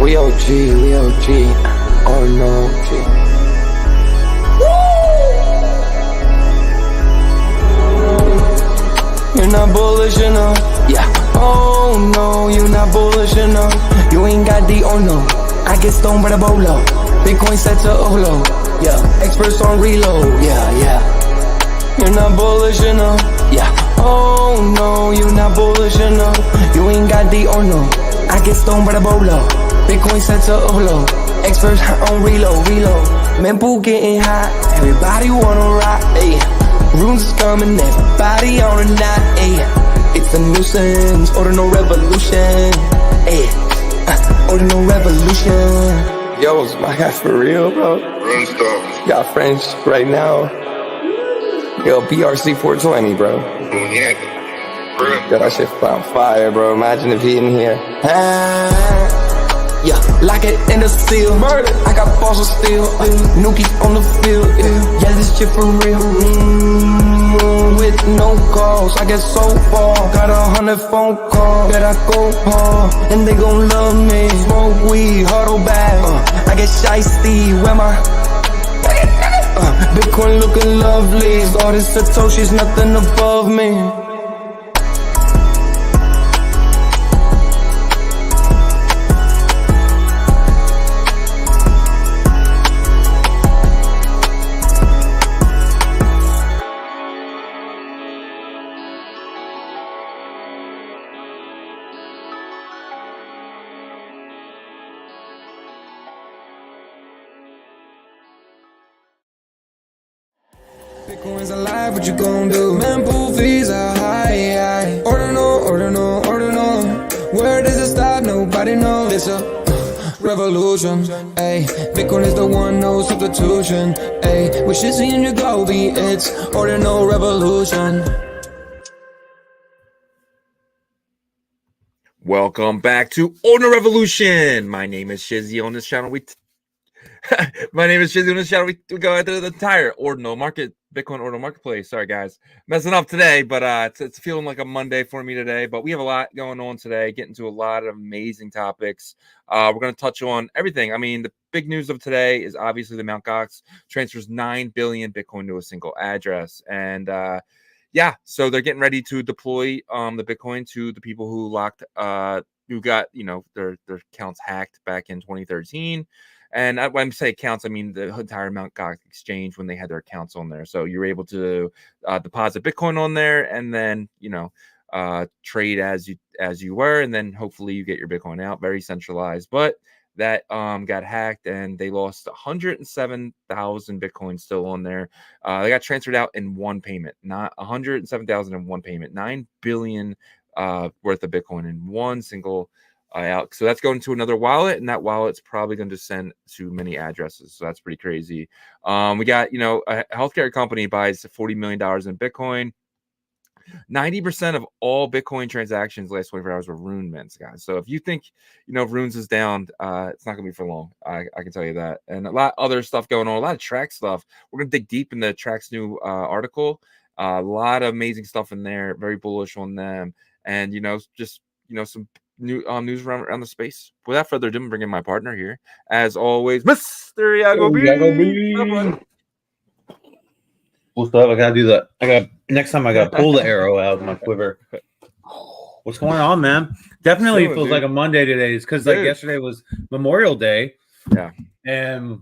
We OG, we OG. Oh no, G. You're not bullish enough. Yeah. Oh no, you're not bullish enough. You ain't got the oh no. I get stoned by the bolo. Bitcoin set to Olo. Yeah. Experts on reload. Yeah. You're not bullish enough. Yeah. Oh no, you're not bullish enough. You ain't got the oh no. I get stoned by the bolo. Bitcoin set to Olo. Experts on reload. Mempool getting hot. Everybody wanna rock. Ayy. Runes is coming. Everybody on a knot. Ayy. It's a nuisance. Ordinal Revolution. Ayy. Ordinal Revolution. Yo, it's my guy for real, bro. Got French right now. Yo, BRC 420, bro. Yo, that shit on fire, bro. Imagine if he in here. Yeah, lock it in the seal. Murder. I got balls of steel. Nookie on the field. Yeah, this shit for real. With no calls, I get so far. Got 100 phone calls that I go hard, and they gon' love me. Smoke weed, huddle back. I get shiesty. Where my Bitcoin looking lovely. All this Satoshi's nothing above me. Bitcoin's alive, what you gon' do? Mempool fees are high. Ordinal. Where does it stop? Nobody knows. It's a revolution. Ayy, Bitcoin is the one, no substitution. Ayy, with Shizzy and Yagobi, it's Ordinal Revolution. Welcome back to Ordinal Revolution. My name is Shizzy. On this channel, we go into the entire Ordinal market, Bitcoin Ordinal marketplace. Sorry, guys, messing up today, but it's feeling like a Monday for me today. But we have a lot going on today, getting to a lot of amazing topics. We're going to touch on everything. I mean, the big news of today is obviously the Mt. Gox transfers 9 billion Bitcoin to a single address, and yeah, so they're getting ready to deploy the Bitcoin to the people who who got their accounts hacked back in 2013. And when I say accounts, I mean the entire Mt. Gox exchange when they had their accounts on there. So you're able to deposit Bitcoin on there, and then trade as you were, and then hopefully you get your Bitcoin out. Very centralized, but that got hacked, and they lost 107,000 Bitcoin still on there. They got transferred out in one payment, not 107,000 in one payment. 9 billion worth of Bitcoin in one single out. So that's going to another wallet, and that wallet's probably going to send to many addresses. So that's pretty crazy. We got a healthcare company buys $40 million in Bitcoin. 90% of all Bitcoin transactions last 24 hours were Rune mints, guys. So if you think Runes is down, it's not gonna be for long. I can tell you that. And a lot of other stuff going on, a lot of Track stuff. We're gonna dig deep in the Track's new article. A lot of amazing stuff in there. Very bullish on them, and just some new news around the space. Without further ado, I'm bringing my partner here, as always, Mr. Yagobi. What's up? I gotta do that. Next time I gotta pull the arrow out of my quiver. What's going on, man? Definitely feels like a Monday today. It's because like yesterday was Memorial Day. Yeah. And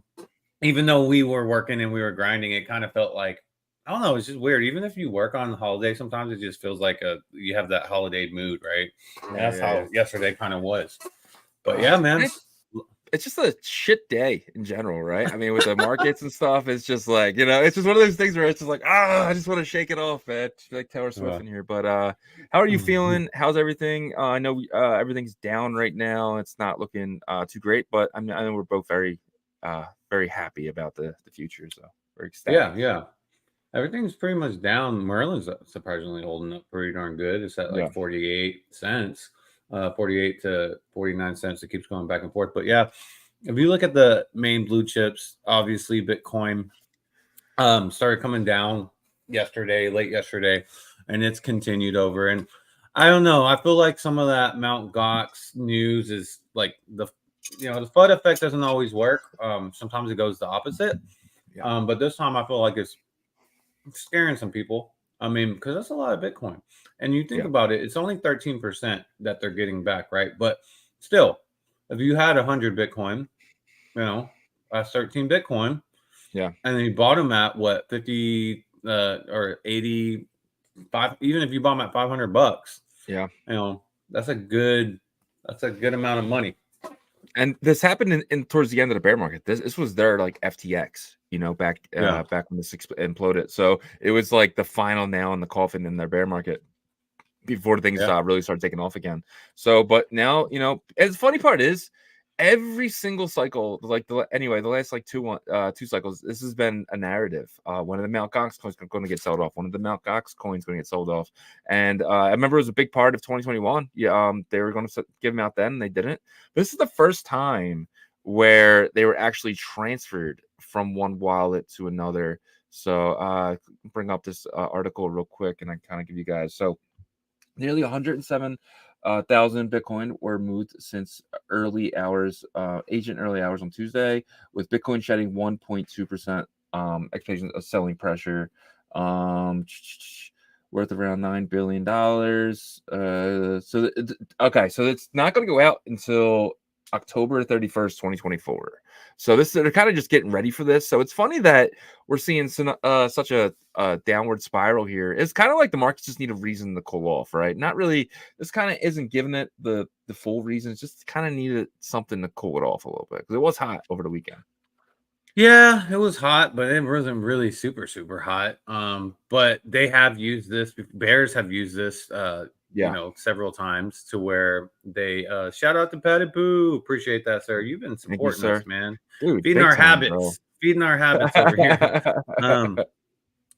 even though we were working and we were grinding, it kind of felt like, I don't know, it's just weird. Even if you work on the holiday, sometimes it just feels like you have that holiday mood, right? And that's how yesterday kind of was. But yeah, man. It's just a shit day in general, right? I mean, with the markets and stuff, it's just like, it's just one of those things where it's just like, I just want to shake it off, man. Like Taylor Swift in here. But how are you feeling? How's everything? I know everything's down right now. It's not looking too great, but I know we're both very happy about the future. So we're ecstatic. Yeah. Everything's pretty much down. Maryland's surprisingly holding up pretty darn good. It's at like 48 cents. 48 to 49 cents. It keeps going back and forth. But yeah, if you look at the main blue chips, obviously Bitcoin started coming down late yesterday, and it's continued over. And I don't know, I feel like some of that Mt. Gox news is like the FUD effect doesn't always work. Sometimes it goes the opposite. Yeah. But this time I feel like it's scaring some people. I mean, because that's a lot of Bitcoin. And you think about it, it's only 13% that they're getting back, right? But still, if you had 100 Bitcoin, that's 13 Bitcoin. Yeah. And then you bought them at what, 50 or 85, even if you bought them at $500, yeah, that's a good amount of money. And this happened in towards the end of the bear market. This was their like FTX, back when this imploded. So it was like the final nail in the coffin in their bear market before things really started taking off again. So, but now, and the funny part is every single cycle, like the last like two cycles, this has been a narrative. One of the Mt. Gox coins going to get sold off. One of the Mt. Gox coins going to get sold off. And I remember it was a big part of 2021. Yeah, they were going to give them out then, and they didn't. This is the first time where they were actually transferred from one wallet to another. So bring up this article real quick, and I kind of give you guys. So nearly 107,000 Bitcoin were moved since early hours on Tuesday, with Bitcoin shedding 1.2% expectations of selling pressure, worth around $9 billion. So it's not going to go out until October 31st, 2024. So they're kind of just getting ready for this. So it's funny that we're seeing such a downward spiral here. It's kind of like the markets just need a reason to cool off, right? Not really. This kind of isn't giving it the full reason. It's just kind of needed something to cool it off a little bit because it was hot over the weekend. Yeah, it was hot, but it wasn't really super, super hot. But they have used this. Bears have used this, several times to where they shout out to Patty Poo. Appreciate that, sir. You've been supporting us, man. Dude, feeding our habits over here.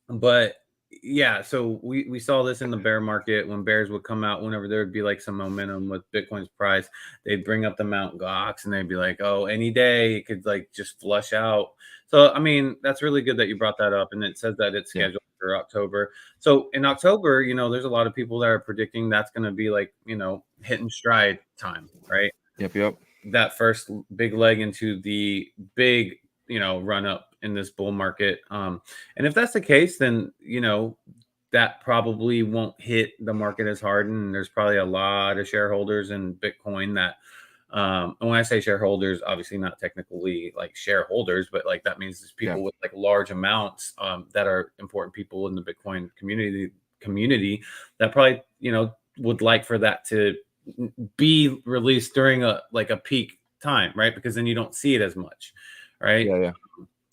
But yeah, so we saw this in the bear market when bears would come out. Whenever there would be like some momentum with Bitcoin's price, they'd bring up the Mt. Gox and they'd be like, oh, any day it could like just flush out. So I mean, that's really good that you brought that up, and it says that it's scheduled for October. So in October, there's a lot of people that are predicting that's going to be like hit and stride time, right? Yep. That first big leg into the big run up in this bull market. And if that's the case, then that probably won't hit the market as hard. And there's probably a lot of shareholders in Bitcoin that and when I say shareholders, obviously not technically like shareholders, but like that means there's people with like large amounts that are important people in the Bitcoin community that probably would like for that to be released during a peak time, right? Because then you don't see it as much, right? Yeah.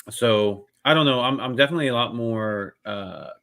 So I don't know. I'm definitely a lot more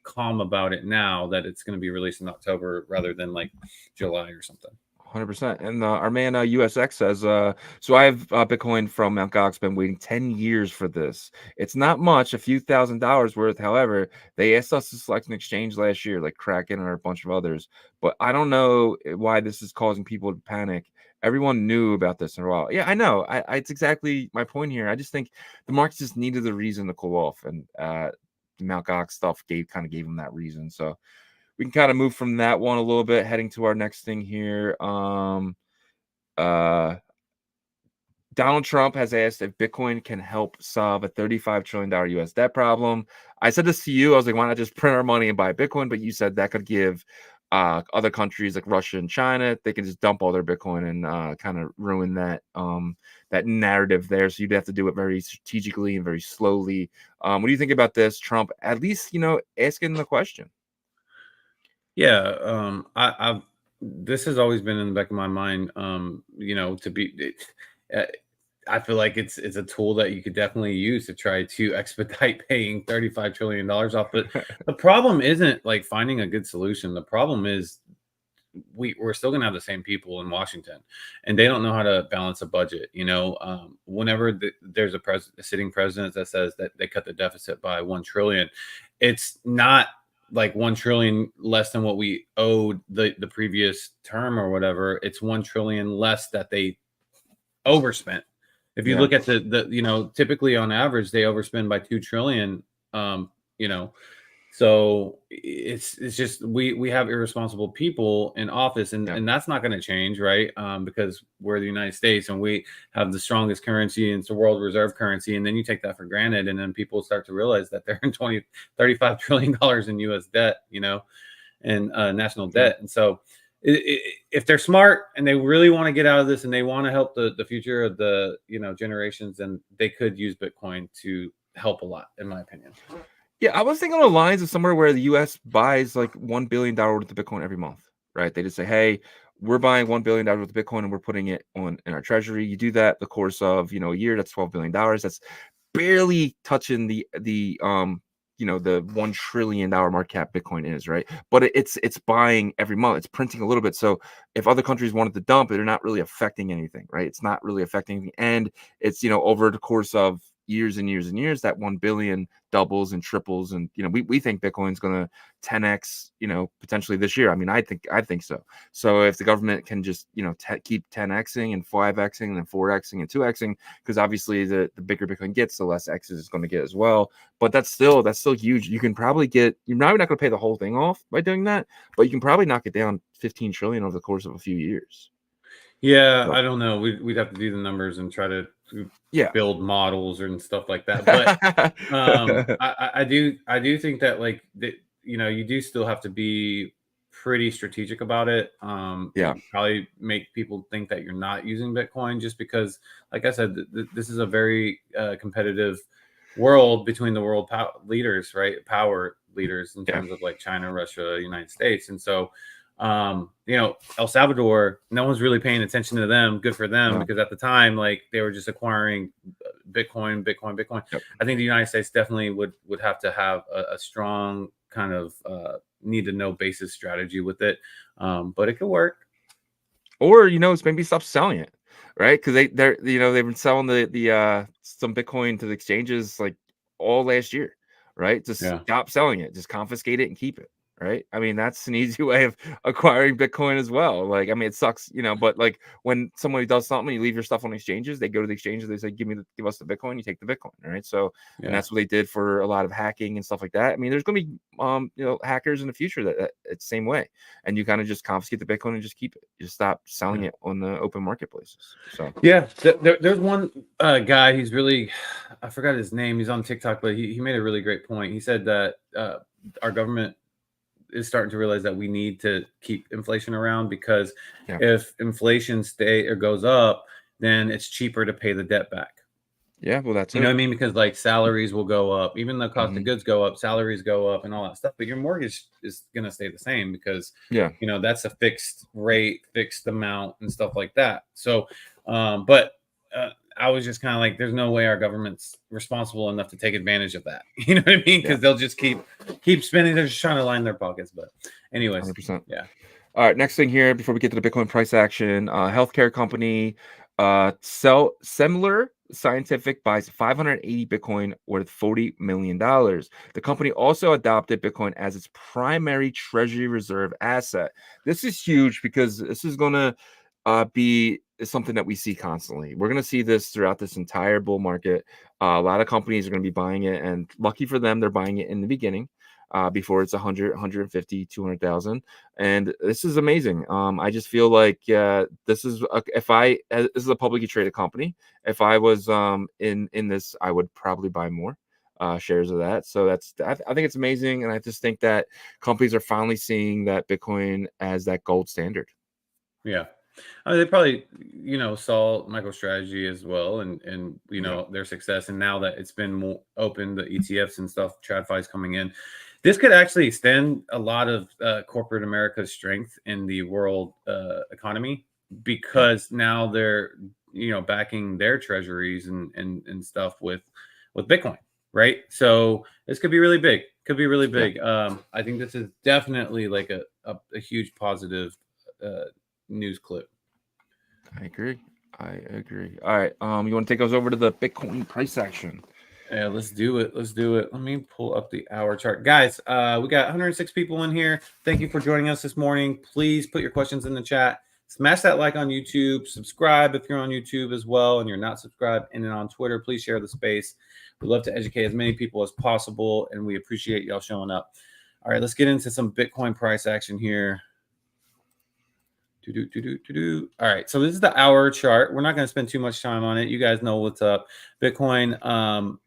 calm about it now that it's going to be released in October rather than like July or something. 100%. And our man USX says, so I have Bitcoin from Mt. Gox, been waiting 10 years for this. It's not much, a few $1,000s worth. However, they asked us to select an exchange last year, like Kraken or a bunch of others. But I don't know why this is causing people to panic. Everyone knew about this in a while. Yeah, I know. It's exactly my point here. I just think the markets just needed a reason to cool off. And the Mt. Gox stuff gave them that reason. So we can kind of move from that one a little bit, heading to our next thing here. Donald Trump has asked if Bitcoin can help solve a $35 trillion US debt problem. I said this to you. I was like, why not just print our money and buy Bitcoin? But you said that could give other countries like Russia and China, they can just dump all their Bitcoin and kind of ruin that that narrative there. So you'd have to do it very strategically and very slowly. What do you think about this? Trump, at least, asking the question. Yeah, I've this has always been in the back of my mind. To be, I feel like it's a tool that you could definitely use to try to expedite paying $35 trillion off. But the problem isn't like finding a good solution. The problem is we're still going to have the same people in Washington, and they don't know how to balance a budget. Whenever there's a sitting president that says that they cut the deficit by $1 trillion, it's not like $1 trillion less than what we owed the previous term or whatever. It's $1 trillion less that they overspent. If you look at the typically on average they overspend by $2 trillion. So it's just we have irresponsible people in office, and that's not going to change, right? Because we're the United States and we have the strongest currency, and it's the world reserve currency, and then you take that for granted, and then people start to realize that they're in $35 trillion in U.S. debt, and national debt, and so. If they're smart and they really want to get out of this and they want to help the future of the generations, then they could use Bitcoin to help a lot, in my opinion. Yeah, I was thinking on the lines of somewhere where the U.S. buys like $1 billion worth of Bitcoin every month, right? They just say, hey, we're buying $1 billion worth of Bitcoin and we're putting it in our treasury. You do that the course of a year, that's $12 billion. That's barely touching the $1 trillion market cap Bitcoin is, right? But it's buying every month. It's printing a little bit. So if other countries wanted to dump it, they're not really affecting anything, right? It's not really affecting anything. And it's, over the course of years and years and years, that 1 billion doubles and triples. And, we think Bitcoin's going to 10x, potentially this year. I mean, I think so. So if the government can just, keep 10xing and 5xing and then 4xing and 2xing, because obviously the bigger Bitcoin gets, the less X's is going to get as well. But that's still huge. You can probably you're probably not going to pay the whole thing off by doing that, but you can probably knock it down 15 trillion over the course of a few years. Yeah, I don't know. We'd have to do the numbers and try to build models and stuff like that. But I do think that you do still have to be pretty strategic about it. Probably make people think that you're not using Bitcoin just because, like I said, this is a very competitive world between the world leaders, right? Power leaders in terms of like China, Russia, United States, and so. El Salvador, no one's really paying attention to them. Good for them, because at the time, they were just acquiring Bitcoin. Yep. I think the United States definitely would have to have a strong kind of need to know basis strategy with it. But it could work. Or it's maybe stop selling it, right? Because they've been selling the some Bitcoin to the exchanges like all last year, right? Just stop selling it, just confiscate it and keep it. Right. I mean, that's an easy way of acquiring Bitcoin as well. It sucks, but when somebody does something, you leave your stuff on exchanges, they go to the exchanges, they say, give us the Bitcoin, you take the Bitcoin. Right. So, and that's what they did for a lot of hacking and stuff like that. I mean, there's going to be, hackers in the future that it's the same way. And you kind of just confiscate the Bitcoin and just keep it. You just stop selling it on the open marketplaces. So, there's one guy, he's really, I forgot his name. He's on TikTok, but he made a really great point. He said that our government is starting to realize that we need to keep inflation around, because if inflation goes up, then it's cheaper to pay the debt back. Yeah, well, that's what I mean, because salaries will go up, even the cost of goods go up, salaries go up, and all that stuff. But your mortgage is going to stay the same because that's a fixed rate, fixed amount, and stuff like that. So, I was just kind of like, there's no way our government's responsible enough to take advantage of that. You know what I mean? Because they'll just keep spending. They're just trying to line their pockets. But anyways, 100%. Yeah. All right. Next thing here, before we get to the Bitcoin price action, healthcare company, Semler Scientific buys 580 Bitcoin worth $40 million. The company also adopted Bitcoin as its primary treasury reserve asset. This is huge because this is going to be something that we see constantly. We're going to see this throughout this entire bull market. A lot of companies are going to be buying it, and lucky for them, they're buying it in the beginning before it's 100, 150, 200,000. And this is amazing. I just feel like this is this is a publicly traded company. If I was in this, I would probably buy more shares of that. So I think it's amazing. And I just think that companies are finally seeing that Bitcoin as that gold standard. Yeah. They probably, saw MicroStrategy as well, and their success. And now that it's been more open, the ETFs and stuff, TradFi's coming in. This could actually extend a lot of corporate America's strength in the world economy, because now they're, backing their treasuries and stuff with Bitcoin, right? So this could be really big. I think this is definitely like a huge positive news clip. I agree. All right. You want to take us over to the Bitcoin price action? Yeah, let's do it. Let me pull up the hour chart. Guys, we got 106 people in here. Thank you for joining us this morning. Please put your questions in the chat. Smash that like on YouTube. Subscribe if you're on YouTube as well and you're not subscribed. And then on Twitter, please share the space. We'd love to educate as many people as possible, and we appreciate y'all showing up. All right, let's get into some Bitcoin price action here. All right, so this is the hour chart. We're not going to spend too much time on it. You guys know what's up. Bitcoin,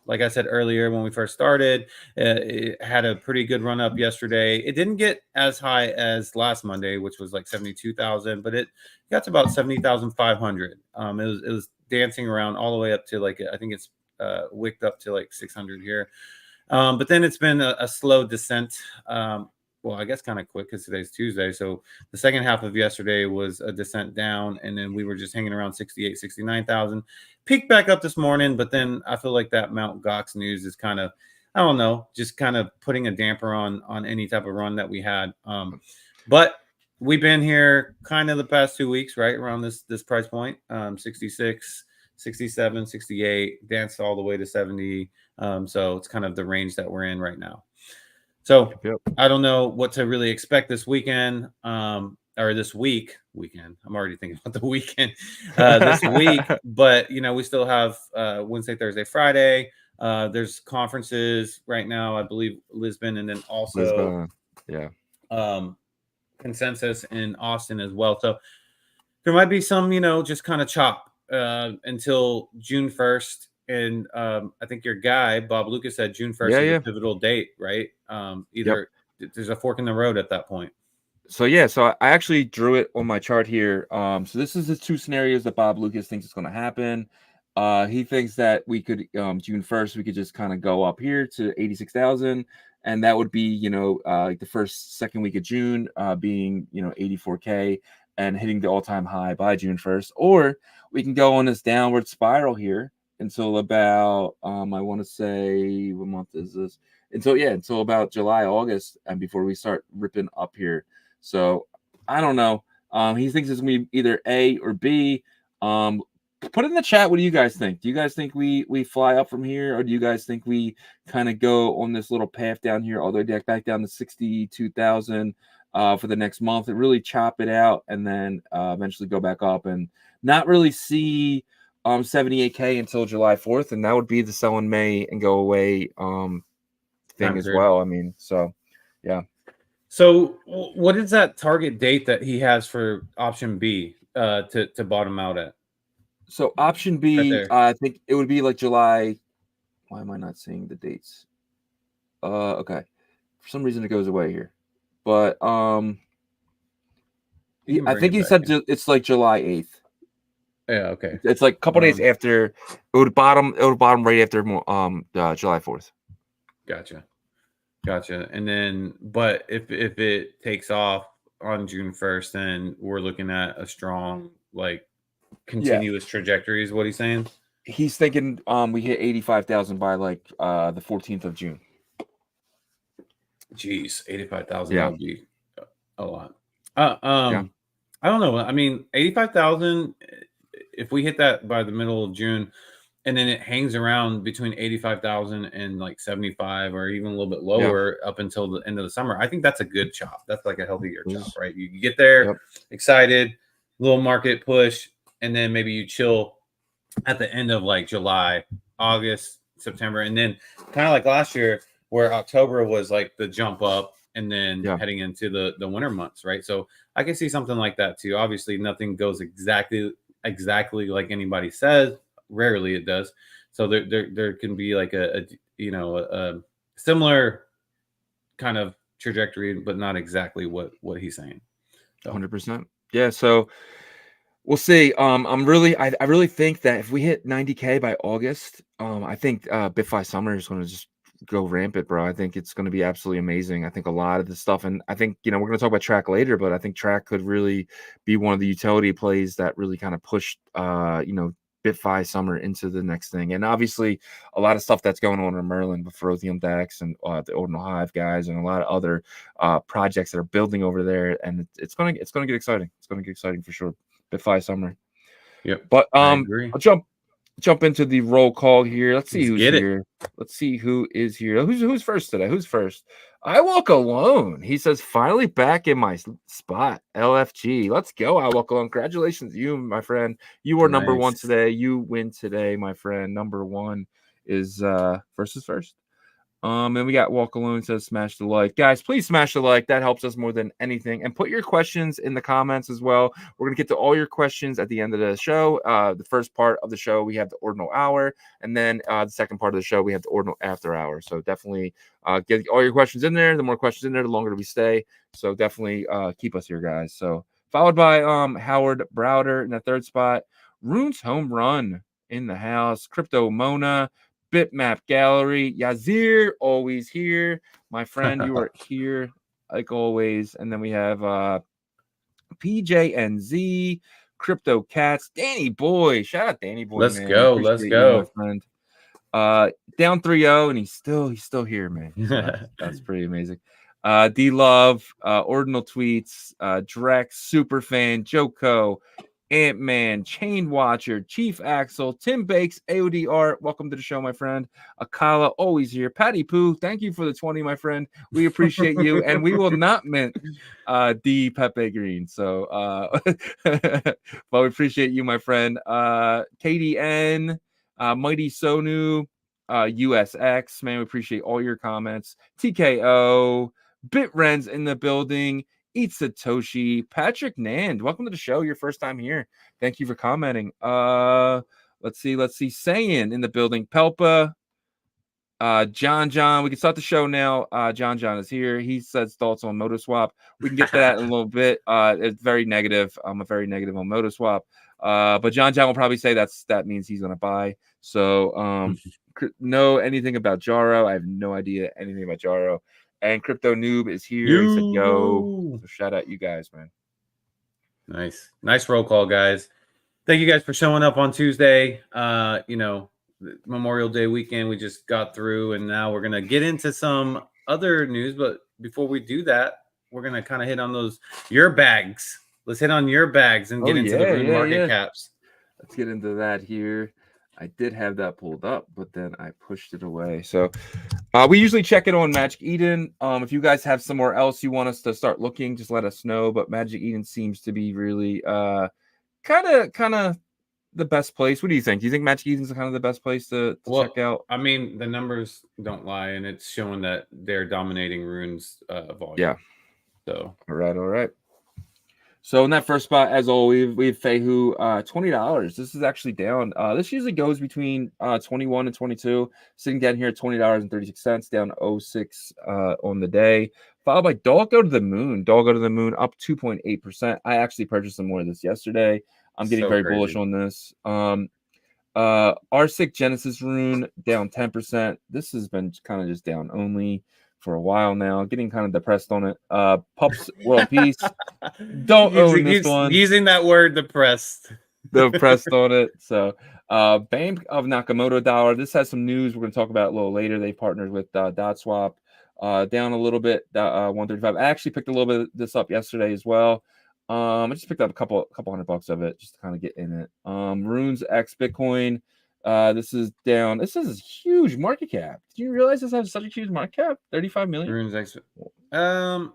like I said earlier when we first started, it had a pretty good run up yesterday. It didn't get as high as last Monday, which was like 72,000, but it got to about 70,500. It was dancing around all the way up to like, I think it's wicked up to like 600 here. But then it's been a slow descent. Well, I guess kind of quick because today's Tuesday. So the second half of yesterday was a descent down, and then we were just hanging around 68, 69,000. Peaked back up this morning, but then I feel like that Mount Gox news is kind of, I don't know, just kind of putting a damper on any type of run that we had. But we've been here kind of the past 2 weeks, right around this price point, 66, 67, 68, danced all the way to 70. So it's kind of the range that we're in right now. So I don't know what to really expect this weekend, or this weekend. I'm already thinking about the weekend this week, but we still have Wednesday, Thursday, Friday. There's conferences right now, I believe Lisbon, and then also consensus in Austin as well. So there might be some, just kind of chop until June 1st. And I think your guy, Bob Lucas, said June 1st is a pivotal date, right? There's a fork in the road at that point. So I actually drew it on my chart here. So this is the two scenarios that Bob Lucas thinks is going to happen. He thinks that we could June 1st we could just kind of go up here to 86,000, and that would be like the second week of June being 84K and hitting the all-time high by June 1st, or we can go on this downward spiral here until about I want to say, what month is this? Until about July, August, and before we start ripping up here. So I don't know. He thinks it's gonna be either A or B. Put it in the chat. What do you guys think? Do you guys think we fly up from here, or do you guys think we kind of go on this little path down here all the way back down to 62,000 for the next month and really chop it out, and then eventually go back up and not really see 78K until July 4th, and that would be the sell in May and go away thing as well. I mean, so yeah. So what is that target date that he has for option B to bottom out at? So option B, right, I think it would be like July. Why am I not seeing the dates? Okay. For some reason it goes away here. But I think he said it's like July 8th. Yeah, okay. It's like a couple days after. It would bottom right after July 4th. Gotcha. And then, but if it takes off on June 1st, then we're looking at a strong, like, continuous trajectory is what he's saying. He's thinking we hit 85,000 by like the 14th of June. Jeez, 85,000 that would be a lot. I don't know. I mean, 85,000, if we hit that by the middle of June, and then it hangs around between 85,000 and like 75, or even a little bit lower up until the end of the summer, I think that's a good chop. That's like a healthier chop, right? You get there, excited, little market push, and then maybe you chill at the end of like July, August, September, and then kind of like last year where October was like the jump up, and then heading into the winter months, right? So I can see something like that too. Obviously, nothing goes exactly like anybody says. Rarely it does. So there can be like a similar kind of trajectory, but not exactly what he's saying. 100%. Yeah. So we'll see. I really think that if we hit 90K by August, I think BitFi Summer is going to just go rampant, bro. I think it's going to be absolutely amazing. I think a lot of the stuff, and I think we're going to talk about Track later, but I think Track could really be one of the utility plays that really kind of pushed BitFi Summer into the next thing. And obviously a lot of stuff that's going on in Merlin with Rothium Dex and the Ordinal Hive guys and a lot of other projects that are building over there, and it's gonna get exciting. It's gonna get exciting for sure. BitFi Summer. Yep. But I'll jump into the roll call here. Let's see who's here. Let's see who is here. Who's first today? Who's first? I walk alone. He says, finally back in my spot. LFG. Let's go. I walk alone. Congratulations, you, my friend. You are number one Nice. today. You win today, my friend. Number one is versus first. And we got Walk Alone says smash the like. Guys, please smash the like. That helps us more than anything. And put your questions in the comments as well. We're gonna get to all your questions at the end of the show. The first part of the show, we have the Ordinal Hour, and then the second part of the show, we have the Ordinal After Hour. So definitely get all your questions in there. The more questions in there, the longer we stay. So definitely keep us here, guys. So followed by Howard Browder in the third spot. Rune's home run in the house. Crypto Mona. Bitmap Gallery, Yazir, always here. My friend, you are here like always. And then we have PJNZ, Crypto Cats, Danny Boy. Shout out Danny Boy. Let's man. go. Let's You, go. my friend. Down 3-0, and he's still here, man. So that's pretty amazing. D Love, Ordinal Tweets, Drex, Superfan, Joko, Ant-Man, Chain Watcher, Chief Axel, Tim Bakes, AOD Art. Welcome to the show, my friend. Akala, always here. Patty Pooh, thank you for the 20, my friend. We appreciate you, and we will not mint D Pepe Green. So, but we appreciate you, my friend. KDN, Mighty Sonu, USX, man, we appreciate all your comments. TKO, Bitren's in the building. Eat Satoshi, Patrick Nand. Welcome to the show. Your first time here. Thank you for commenting. Let's see. Sayin in the building. Pelpa, John. We can start the show now. John is here. He says thoughts on MotoSwap. We can get to that in a little bit. It's very negative. I'm very negative on MotoSwap. But John will probably say that means he's gonna buy. So know anything about Jaro? I have no idea anything about Jaro. And Crypto Noob is here. He said, yo. So shout out you guys, man. Nice roll call, guys. Thank you guys for showing up on Tuesday. Memorial Day weekend we just got through, and now we're gonna get into some other news. But before we do that, we're gonna kind of hit on your bags. Let's hit on your bags and get into the Rune market caps. Let's get into that here. I did have that pulled up, but then I pushed it away. So we usually check it on Magic Eden. If you guys have somewhere else you want us to start looking, just let us know. But Magic Eden seems to be really kind of the best place. What do you think? Do you think Magic Eden's kind of the best place to check out? I mean, the numbers don't lie, and it's showing that they're dominating Rune's volume. Yeah. So all right. So in that first spot, as always, we have Fehu, $20. This is actually down. This usually goes between 21 and 22. Sitting down here at $20.36, down 0.06 on the day. Followed by Dog Go to the Moon. Dog Go to the Moon up 2.8%. I actually purchased some more of this yesterday. I'm getting very bullish on this. R6 Genesis Rune down 10%. This has been kind of just down only for a while now, getting kind of depressed on it. Pups World Peace. Don't own this one. Using that word depressed on it. So Bank of Nakamoto Dollar. This has some news we're going to talk about a little later. They partnered with DotSwap. Down a little bit, 135. I actually picked a little bit of this up yesterday as well. I just picked up a couple $100 of it just to kind of get in it. Runes X Bitcoin. This is down. This is a huge market cap. Do you realize this has such a huge market cap? 35 million. Runes X. No,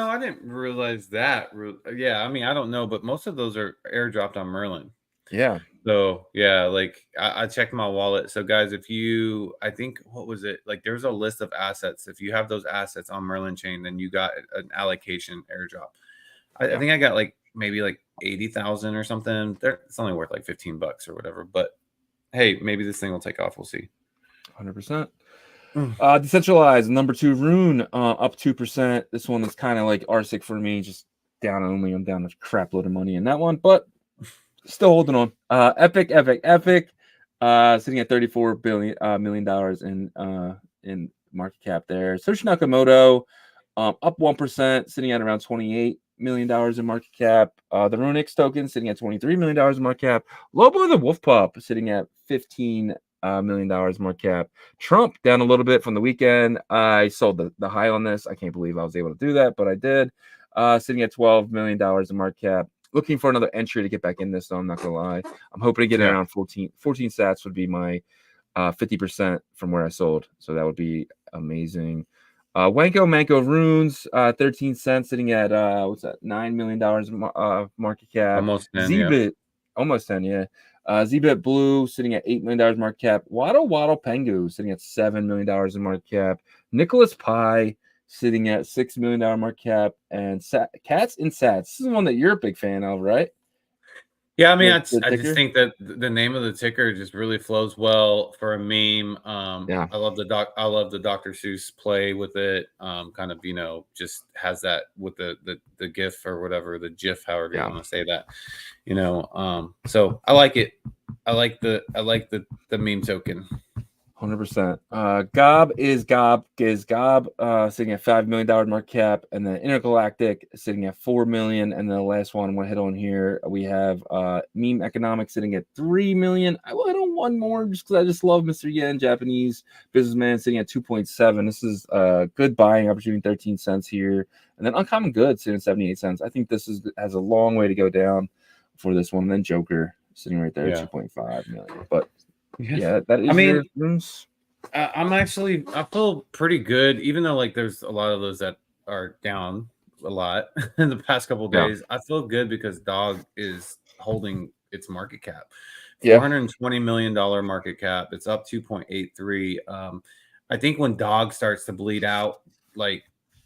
I didn't realize that. Yeah, I mean, I don't know, but most of those are airdropped on Merlin. Yeah. So yeah, like I checked my wallet. So guys, I think what was it? Like there's a list of assets. If you have those assets on Merlin chain, then you got an allocation airdrop. I think I got maybe 80,000 or something. It's only worth like $15 or whatever. But hey, maybe this thing will take off. We'll see. 100%. Decentralized number 2 Rune up 2%. This one is kind of like RSIC for me, just down only. I'm down a crap load of money in that one, but still holding on. Epic sitting at $34 million in market cap there. Satoshi Nakamoto up 1%, sitting at around $28 million in market cap. The Runix token sitting at $23 million in market cap. Lobo the Wolf Pup sitting at $15 million market cap. Trump down a little bit from the weekend. I sold the high on this. I can't believe I was able to do that, but I did. Sitting at $12 million in market cap. Looking for another entry to get back in this, though. I'm not gonna lie. I'm hoping to get it around 14 sats would be my 50% from where I sold. So that would be amazing. Wanko Manko Runes, 13 cents, sitting at what's that? $9 million market cap. Almost 10, Zbit, almost 10, yeah. Zbit Blue sitting at $8 million market cap. Waddle Waddle Pengu sitting at $7 million in market cap. Nicholas Pie sitting at $6 million market cap. And Cats and Sats. This is one that you're a big fan of, right? Yeah, I mean, I just think that the name of the ticker just really flows well for a meme. Yeah, I love the Dr. Seuss play with it. Kind of, just has that with the GIF or whatever, the GIF, however you want to say that. So I like it. I like the meme token. 100%. Gob is Gob sitting at $5 million market cap, and then Intergalactic sitting at $4 million. And then the last one I'm gonna hit on here, we have Meme Economics sitting at $3 million. I will hit on one more just because I just love Mr. Yen, Japanese businessman, sitting at 2.7. This is a good buying opportunity, 13 cents here. And then Uncommon Good sitting at 78 cents. I think this has a long way to go down for this one. And then Joker sitting right there at 2.5 million. But yeah, that is. I mean, I feel pretty good, even though there's a lot of those that are down a lot in the past couple of days. I feel good because Dog is holding its market cap, $420 million market cap. It's up 2.83. I think when Dog starts to bleed out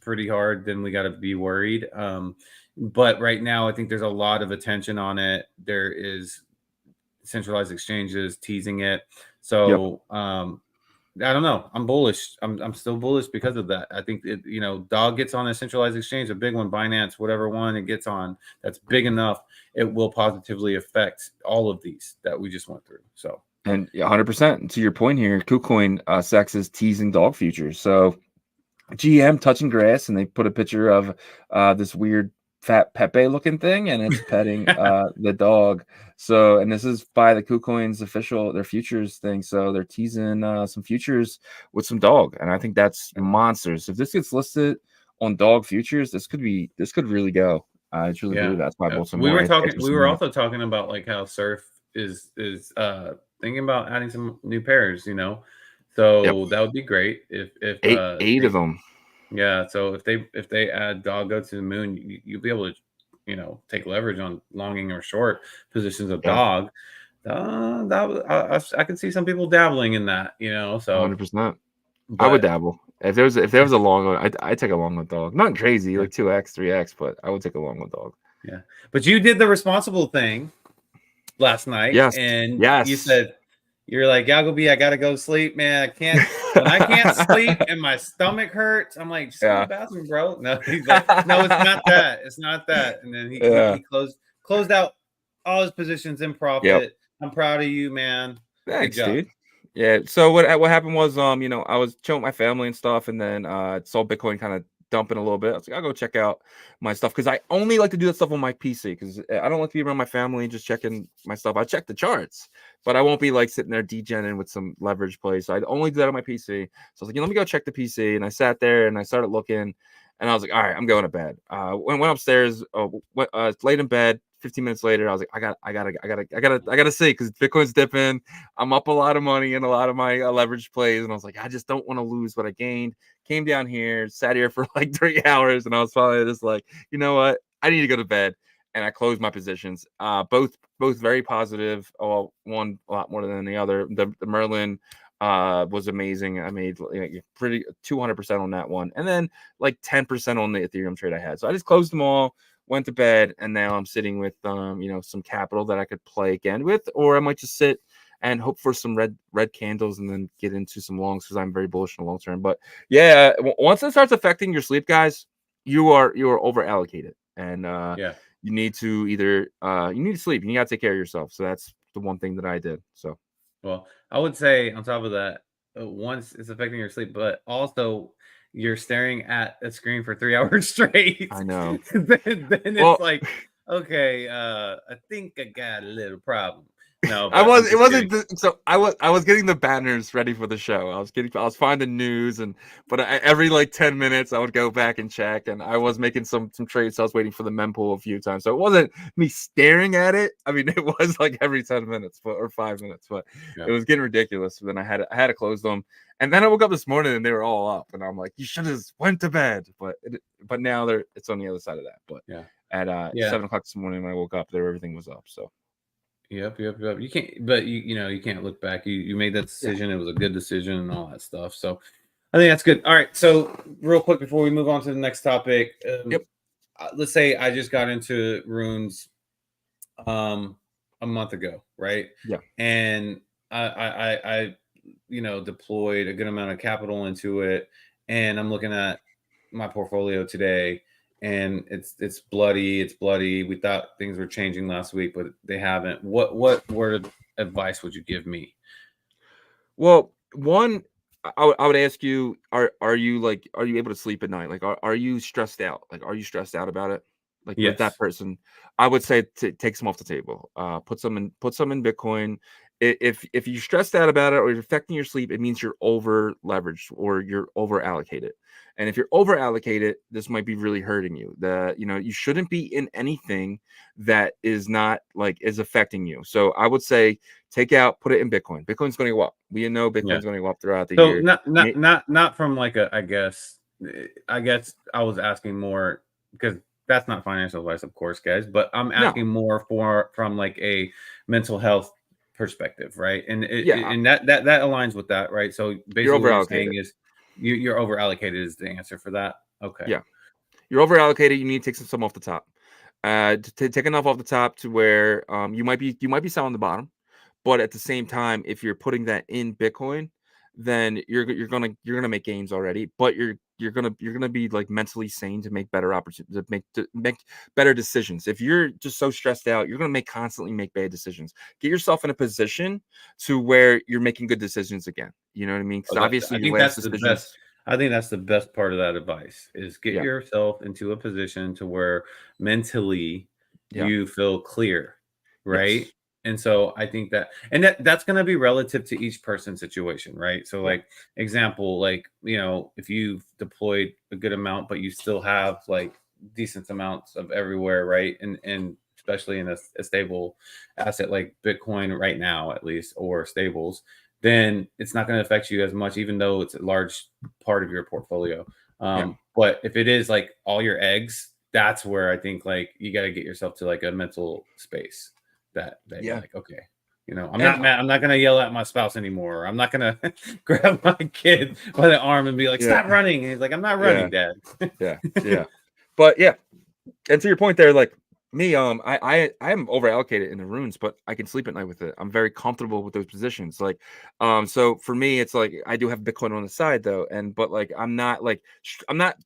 pretty hard, then we got to be worried. But right now, I think there's a lot of attention on it. There is centralized exchanges teasing it. So I don't know. I'm bullish. I'm still bullish because of that. I think Dog gets on a centralized exchange, a big one, Binance, whatever one it gets on, that's big enough, it will positively affect all of these that we just went through. So, and 100% to your point here, KuCoin Sex is teasing Dog futures. So GM touching grass, and they put a picture of this weird fat Pepe looking thing, and it's petting the dog. So, and this is by the KuCoin's official, their futures thing. So they're teasing some futures with some dog, and I think that's monsters. If this gets listed on dog futures, this could really go. I truly believe that's why we were also talking about how Surf is thinking about adding some new pairs, so that would be great if eight of them. Yeah, so if they add Dog Go to the Moon, you'll be able to take leverage on longing or short positions of Dog. I can see some people dabbling in that, so 100%. I would dabble if there was a long one. I'd take a long with Dog. Not crazy 2x, 3x, but I would take a long with Dog. Yeah, but you did the responsible thing last night. And you said, you're like, Yagobi, I gotta go sleep, man. I can't. When I can't sleep and my stomach hurts, I'm like, just go to the bathroom, bro. No, he's like, no, it's not that. It's not that. And then he closed out all his positions in profit. I'm proud of you, man. Thanks, dude. Yeah. So what happened was, I was chilling with my family and stuff, and then saw Bitcoin kind of dumping a little bit. I was like, I'll go check out my stuff, because I only like to do that stuff on my PC, because I don't like to be around my family just checking my stuff. I check the charts, but I won't be sitting there degenerating with some leverage play. So I'd only do that on my PC. So I was like, let me go check the PC, and I sat there and I started looking, and I was like, all right, I'm going to bed. Went upstairs, laid in bed. 15 minutes later, I was like, I gotta see, because Bitcoin's dipping. I'm up a lot of money in a lot of my leverage plays, and I was like, I just don't want to lose what I gained. Came down here, sat here for 3 hours, and I was finally just like, you know what? I need to go to bed, and I closed my positions. Both very positive. Well, one a lot more than the other. The Merlin was amazing. I made pretty 200% on that one, and then 10% on the Ethereum trade I had. So I just closed them all, went to bed, and now I'm sitting with some capital that I could play again with, or I might just sit and hope for some red candles and then get into some longs, because I'm very bullish in the long term. But yeah, once it starts affecting your sleep, guys, you are over allocated, and you need to either you need to sleep, and you got to take care of yourself. So that's the one thing that I did. So, well, I would say on top of that, once it's affecting your sleep, but also you're staring at a screen for 3 hours straight. I know. then it's like, okay, I think I got a little problem. No, I but I'm was. It just wasn't. kidding. So I was getting the banners ready for the show. I was finding news but every like 10 minutes I would go back and check, and I was making some trades. So I was waiting for the mempool a few times. So it wasn't me staring at it. I mean, it was like every 10 minutes, or 5 minutes, but Yeah. it was getting ridiculous. So then I had to close them, and then I woke up this morning and they were all up, and I'm like, you should have went to bed. But now it's on the other side of that. But Yeah. at Yeah. 7 o'clock this morning when I woke up, everything was up. So. Yep. You can't, but you can't look back. You made that decision. It was a good decision and all that stuff. So I think that's good. All right. So real quick before we move on to the next topic, let's say I just got into runes a month ago, right? Yeah. And I deployed a good amount of capital into it, and I'm looking at my portfolio today, and it's bloody. It's bloody. We thought things were changing last week, but they haven't. What word of advice would you give me? Well, one, I would ask you, are you able to sleep at night? Like, are you stressed out? Like, are you stressed out about it? Like with that Yes. person, I would say take some off the table. Put some in Bitcoin. If you're stressed out about it or you're affecting your sleep, it means you're over leveraged or you're over allocated. And if you're over allocated, this might be really hurting you. You shouldn't be in anything that is not is affecting you. So I would say take out, put it in Bitcoin. Bitcoin's going to go up. We know Bitcoin's going to go up throughout the So year. not from like I guess I was asking more because that's not financial advice, of course, guys, but I'm asking more from like a mental health perspective, right? And and that aligns with that, right? So basically what you're saying is you're over allocated is the answer for that. Okay. Yeah. You're over allocated. You need to take some off the top. To take enough off the top to where you might be selling the bottom, but at the same time, if you're putting that in Bitcoin, then you're gonna make gains already. But you're gonna be like mentally sane to make better opportunities, to make better decisions. If you're just so stressed out, you're gonna constantly make bad decisions. Get yourself in a position to where you're making good decisions again. You know what I mean? Because obviously, your last decisions. I think that's the best part of that advice is get yourself into a position to where mentally you feel clear, right? Yes. And so I think that's going to be relative to each person's situation, right? So like example, like, if you've deployed a good amount, but you still have like decent amounts of everywhere, right? And especially in a stable asset like Bitcoin right now, at least, or stables, then it's not going to affect you as much, even though it's a large part of your portfolio. But if it is like all your eggs, that's where I think like you got to get yourself to like a mental space that you're like, okay, I'm not mad. I'm not going to yell at my spouse anymore. I'm not going to grab my kid by the arm and be like, stop running. And he's like, I'm not running, Dad. Yeah. But yeah. And to your point there, like me, I am over allocated in the runes, but I can sleep at night with it. I'm very comfortable with those positions. Like, so for me, it's like I do have Bitcoin on the side though, but like I'm not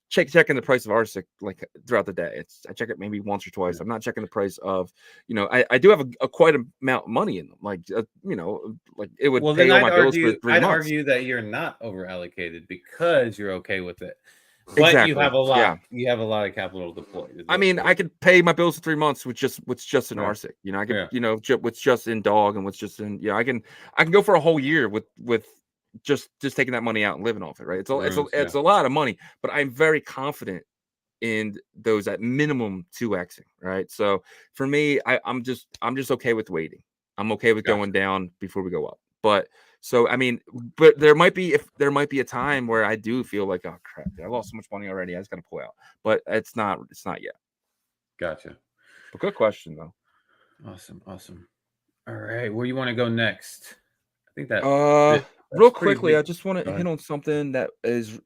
checking the price of RSIC like throughout the day. I check it maybe once or twice. I'm not checking the price of, I do have a quite amount of money in them. Like, like it would pay all my bills for 3 months. I'd argue that you're not over allocated because you're okay with it. But you have a lot. Yeah. You have a lot of capital deployed. I mean, I could pay my bills for 3 months with just an RSIC. I could, what's just in dog and what's just in. I can go for a whole year with just taking that money out and living off it. Right? It's a lot of money, but I'm very confident in those at minimum 2xing. Right? So for me, I'm just okay with waiting. I'm okay with going down before we go up. But so I mean, but there might be a time where I do feel like, oh crap, I lost so much money already. I just got to pull out. But it's not yet. Gotcha. But good question though. Awesome. All right, where you want to go next? I think that real quickly, I just want to hit on something that is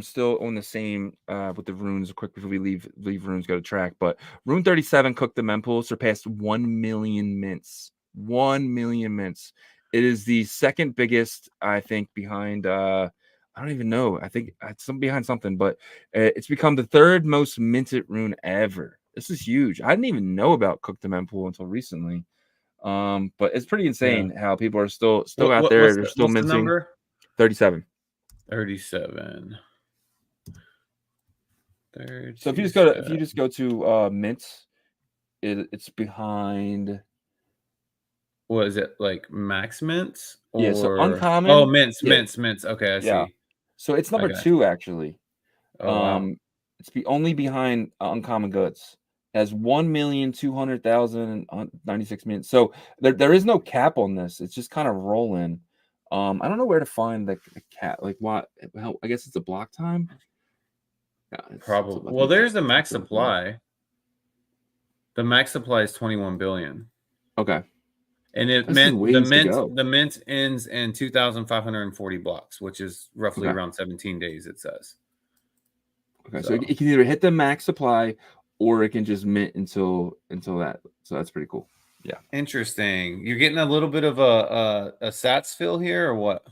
still on the same with the runes. Quick before we leave runes, go to track. But Rune 37 cooked the mempool, surpassed 1 million mints. 1 million mints. It is the second biggest, I think, behind. I don't even know. I think it's behind something, but it's become the third most minted rune ever. This is huge. I didn't even know about Cook the Mempool until recently. But it's pretty insane how people are still out there. They're still minting. The number? 37. 37. So if you just go to mints, it's behind. what is it, like max mints Yeah, so or uncommon. mints, Yeah, mints. Okay, I yeah. see. So it's I number got you. 2 actually. Oh wow. It's only behind Uncommon Goods. Has 1,200,096 minutes. So there is no cap on this. It's just kind of rolling. I don't know where to find the cap. Like what? Well, I guess it's a block time. Yeah, Probably. I Well, think there's the it's max block time. supply. The max supply is 21 billion. Okay. And it This is meant ways to go. the mint ends in 2,540 blocks, which is roughly Okay. around 17 days, it says. Okay, so it can either hit the max supply or it can just mint until that. So that's pretty cool. Yeah. Interesting. You're getting a little bit of a sats fill here, or what?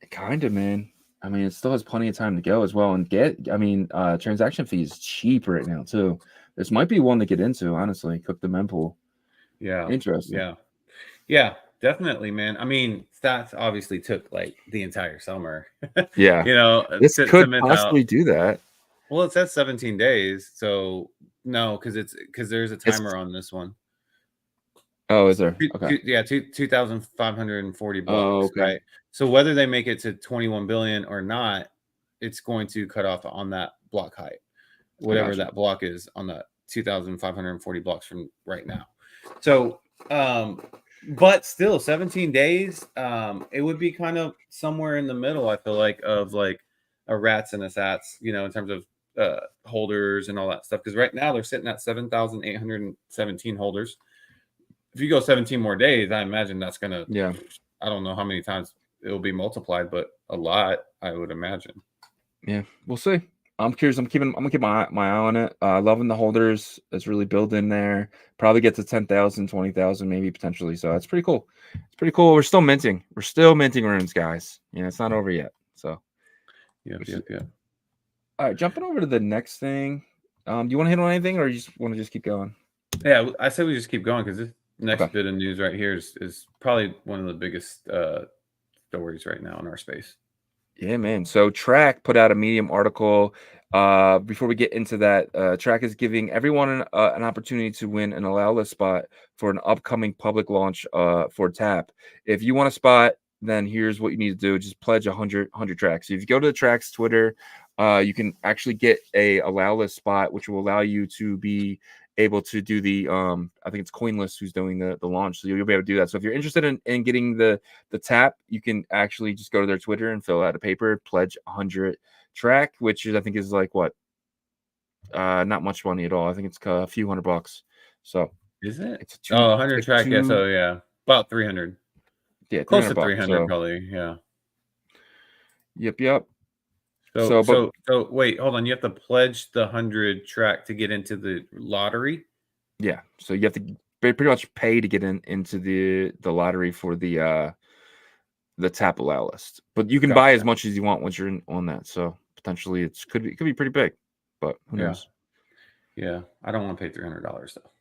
Kind of, man. I mean, it still has plenty of time to go as well. And transaction fee is cheap right now too. This might be one to get into, honestly. Cook the mempool. Yeah. Interesting. Yeah, definitely, man. I mean, stats obviously took like the entire summer. Yeah. You know, This to could mint possibly out. do that. Well, it says 17 days, so no, because there's a timer on this one. Oh, is there? Okay. 2,540 blocks, Oh, okay. right? So whether they make it to 21 billion or not, it's going to cut off on that block height, whatever that block is on the 2,540 blocks from right now. So, but still 17 days, it would be kind of somewhere in the middle, I feel like, of like a rats and a sats, you know, in terms of holders and all that stuff. Because right now they're sitting at 7,817 holders. If you go 17 more days, I imagine that's gonna. Yeah. I don't know how many times it will be multiplied, but a lot, I would imagine. Yeah, we'll see. I'm curious. I'm gonna keep my eye on it. Loving the holders. It's really building there. Probably get to 10,000, 20,000, maybe potentially. So that's pretty cool. It's pretty cool. We're still minting. We're still minting runes, guys. Yeah, it's not over yet. So Yeah. All right, jumping over to the next thing. Do you want to hit on anything, or you just want to just keep going? Yeah, I say we just keep going because this next bit of news right here is probably one of the biggest stories right now in our space. Yeah, man. So Track put out a Medium article. Before we get into that, Track is giving everyone an opportunity to win an allow list spot for an upcoming public launch for TAP. If you want a spot, then here's what you need to do. Just pledge 100 tracks. So if you go to the Track's Twitter, you can actually get a allow list spot, which will allow you to be able to do the I think it's CoinList who's doing the launch, so you'll be able to do that. So if you're interested in getting the tap, you can actually just go to their Twitter and fill out a paper, pledge 100 track, which is I think is like what not much money at all. I think it's a few $100. So is it? It's 100 track. Yeah, so yeah, about 300. Yeah, close to 300 probably. Yeah. Yep. So wait, hold on. You have to pledge the 100 track to get into the lottery. Yeah, so you have to pretty much pay to get into the lottery for the tap allow list. But you can buy as much as you want once you're on that. So potentially it could be pretty big, but who knows? Yeah, I don't want to pay $300 though,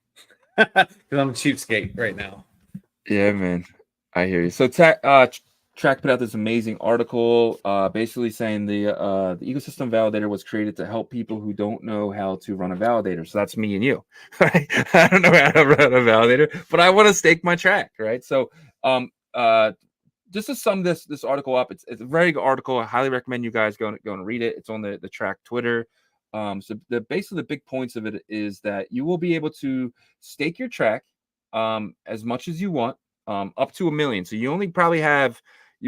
because I'm a cheapskate right now. Yeah, man, I hear you. So Track put out this amazing article, basically saying the ecosystem validator was created to help people who don't know how to run a validator. So that's me and you, right? I don't know how to run a validator, but I want to stake my track, right? So, just to sum this article up, it's a very good article. I highly recommend you guys go and read it. It's on the Track Twitter. So basically the big points of it is that you will be able to stake your track as much as you want, up to 1 million. So you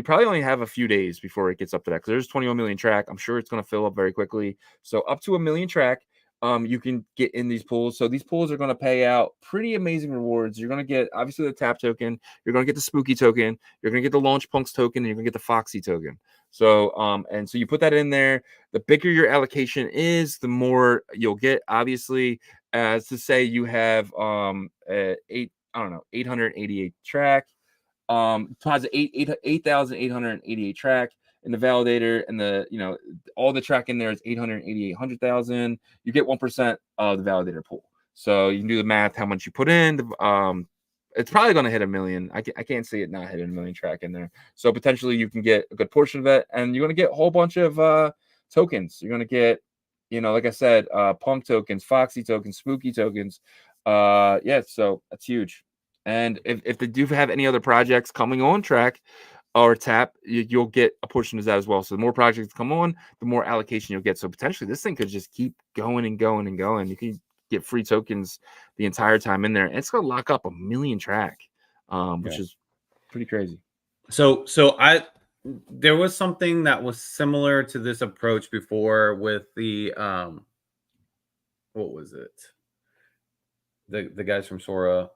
probably only have a few days before it gets up to that, because there's 21 million track. I'm sure it's going to fill up very quickly. So up to 1 million track, you can get in these pools. So these pools are going to pay out pretty amazing rewards. You're going to get obviously the tap token, you're going to get the spooky token, you're going to get the launch punks token, and you're going to get the foxy token. So and so you put that in there. The bigger your allocation is, the more you'll get. Obviously, as to say you have 888 track, deposit 8,888 track in the validator, and the all the track in there is 888,100,000. You get 1% of the validator pool. So you can do the math how much you put in. It's probably going to hit 1 million. I can't see it not hitting 1 million track in there. So potentially you can get a good portion of it, and you're going to get a whole bunch of tokens. You're going to get, like I said, punk tokens, foxy tokens, spooky tokens. So that's huge. And if they do have any other projects coming on track or tap, you'll get a portion of that as well. So the more projects come on, the more allocation you'll get. So potentially this thing could just keep going and going and going. You can get free tokens the entire time in there. And it's going to lock up 1 million track, which is pretty crazy. So there was something that was similar to this approach before with the what was it? The guys from Sora,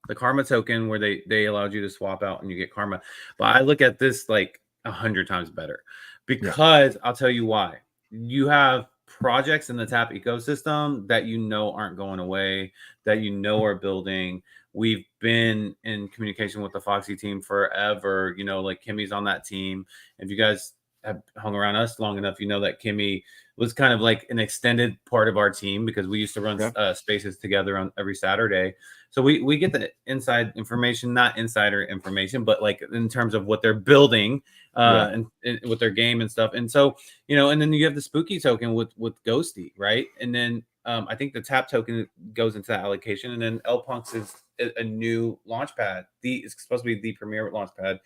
the Karma token, where they allowed you to swap out and you get Karma. But I look at this like 100 times better, because I'll tell you why. You have projects in the Tap ecosystem that aren't going away, that are building. We've been in communication with the Foxy team forever. Like Kimmy's on that team. If you guys have hung around us long enough, you know that Kimmy was kind of like an extended part of our team, because we used to run spaces together on every Saturday. So we get the inside information, not insider information, but like in terms of what they're building and with their game and stuff. And so, and then you have the Spooky token with Ghosty, right? And then I think the Tap token goes into that allocation, and then L Punks is a new launch pad. It's supposed to be the premier launch pad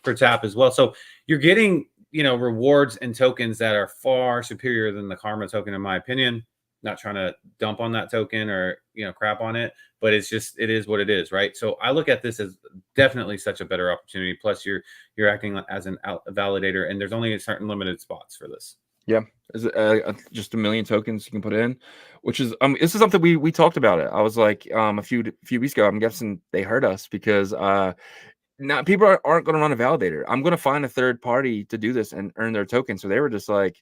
for Tap as well. So you're getting rewards and tokens that are far superior than the Karma token, in my opinion. Not trying to dump on that token or crap on it, but it is what it is, right? So I look at this as definitely such a better opportunity. Plus, you're acting as a validator, and there's only a certain limited spots for this. Yeah, is just 1 million tokens you can put in, which is this is something we talked about it. I was like a few weeks ago. I'm guessing they heard us, because now people aren't going to run a validator. I'm going to find a third party to do this and earn their token. So they were just like,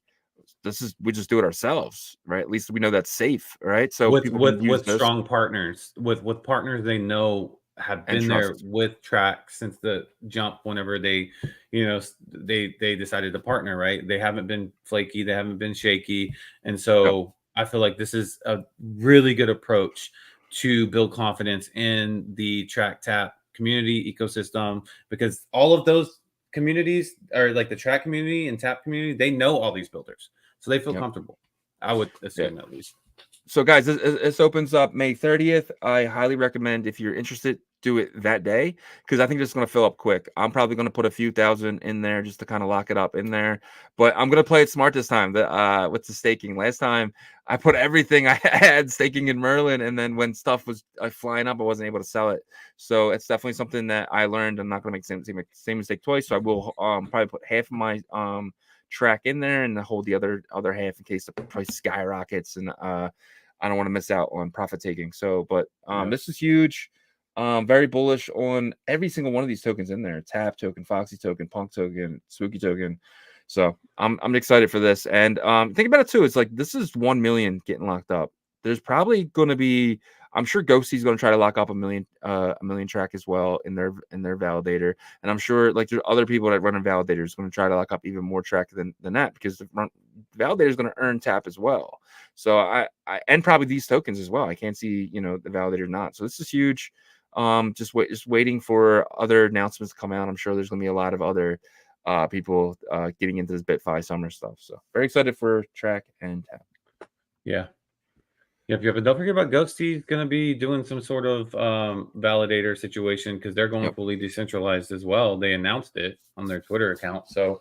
we just do it ourselves, right? At least we know that's safe, right? So with with strong partners, with partners they know have been there with Track since the jump. Whenever they decided to partner, right? They haven't been flaky, they haven't been shaky, and so I feel like this is a really good approach to build confidence in the Track Tap community ecosystem, because all of those communities are like the Track community and Tap community. They know all these builders, so they feel comfortable. I would assume at least. So guys, this opens up May 30th. I highly recommend, if you're interested, do it that day, because I think it's going to fill up quick. I'm probably going to put a few thousand in there just to kind of lock it up in there, but I'm going to play it smart this time. With the staking, last time I put everything I had staking in Merlin, and then when stuff was flying up, I wasn't able to sell it. So it's definitely something that I learned. I'm not going to make the same mistake twice. So I will probably put half of my track in there and hold the other half in case the price skyrockets, and I don't want to miss out on profit taking. So, but this is huge. Very bullish on every single one of these tokens in there: Tap token, Foxy token, Punk token, Spooky token. So I'm excited for this. And think about it too. It's like, this is 1 million getting locked up. There's probably going to be, I'm sure Ghosty's going to try to lock up a million track as well in their validator. And I'm sure like there's other people that run in validators going to try to lock up even more track than that, because the validator is going to earn Tap as well. So I and probably these tokens as well. I can't see the validator not. So this is huge. Just waiting for other announcements to come out. I'm sure there's going to be a lot of other people getting into this BitFi summer stuff. So very excited for Track and Tap. Yeah. But don't forget about Ghosty. Going to be doing some sort of validator situation, because they're going fully decentralized as well. They announced it on their Twitter account. So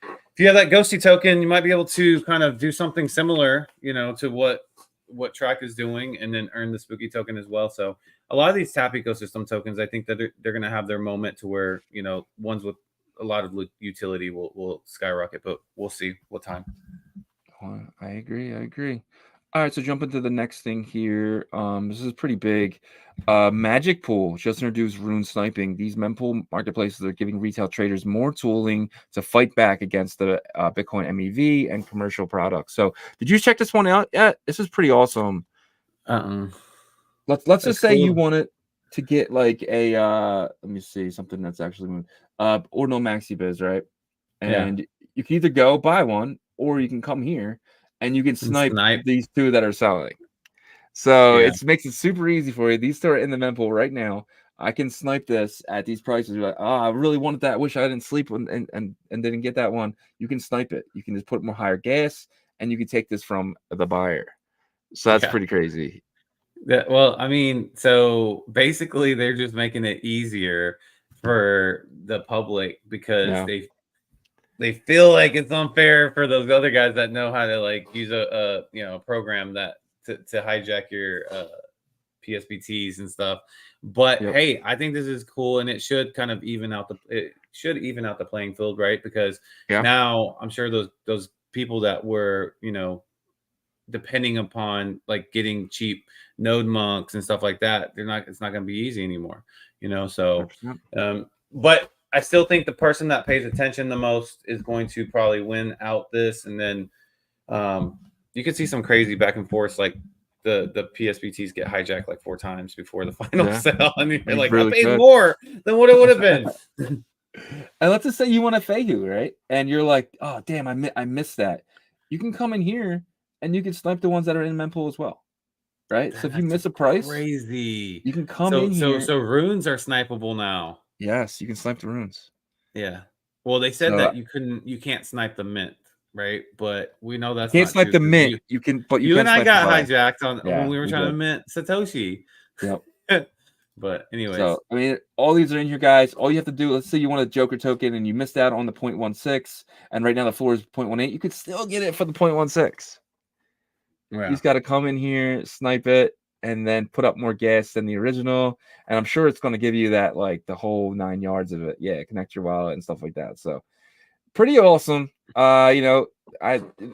if you have that Ghosty token, you might be able to kind of do something similar, to what Track is doing, and then earn the Spooky token as well. So a lot of these Tap ecosystem tokens, I think that they're going to have their moment to where, ones with a lot of utility will skyrocket, but we'll see what time. I agree. All right, so jump into the next thing here. This is pretty big. Magic Pool just introduced rune sniping. These mempool marketplaces are giving retail traders more tooling to fight back against the Bitcoin MEV and commercial products. So, did you check this one out? Yeah, this is pretty awesome. Let's just say you wanted to get like a let me see something that's actually Ordinal Maxi Biz, right? And you can either go buy one, or you can come here and you can snipe these two that are selling. So it makes it super easy for you. These two are in the mempool right now. I can snipe this at these prices. You're like, oh, I really wanted that. I wish I didn't sleep and didn't get that one. You can snipe it. You can just put more higher gas, and you can take this from the buyer. So that's pretty crazy. Well, I mean, so basically they're just making it easier for the public because they feel like it's unfair for those other guys that know how to like use a program that to hijack your PSBTs and stuff. But hey, I think this is cool, and it should kind of even out the playing field, right? Because now I'm sure those people that were depending upon like getting cheap node monks and stuff like that, it's not going to be easy anymore, so but I still think the person that pays attention the most is going to probably win out this. And then you can see some crazy back and forth, like the PSBTs get hijacked like 4 times before the final sell, and you're like, really I paid more than what it would have been. And let's just say you want to Feihu, right? And you're like, oh damn, I missed that. You can come in here and you can snipe the ones that are in mempool as well, right? So if you miss a price, crazy, you can come in here. So runes are snipeable now. Yes, you can snipe the runes. Yeah. Well, they said that you can't snipe the mint, right? But we know that's you can't snipe the mint. You can, but you and I got hijacked when we were trying to mint Satoshi. Yep. But anyways, so I mean, all these are in here, guys. All you have to do, let's say you want a Joker token and you missed out on the 0.16, and right now the floor is 0.18. You could still get it for the 0.16. Yeah. You just got to come in here, snipe it, and then put up more gas than the original. And I'm sure it's going to give you that, like, the whole 9 yards of it. Yeah, connect your wallet and stuff like that. So pretty awesome. And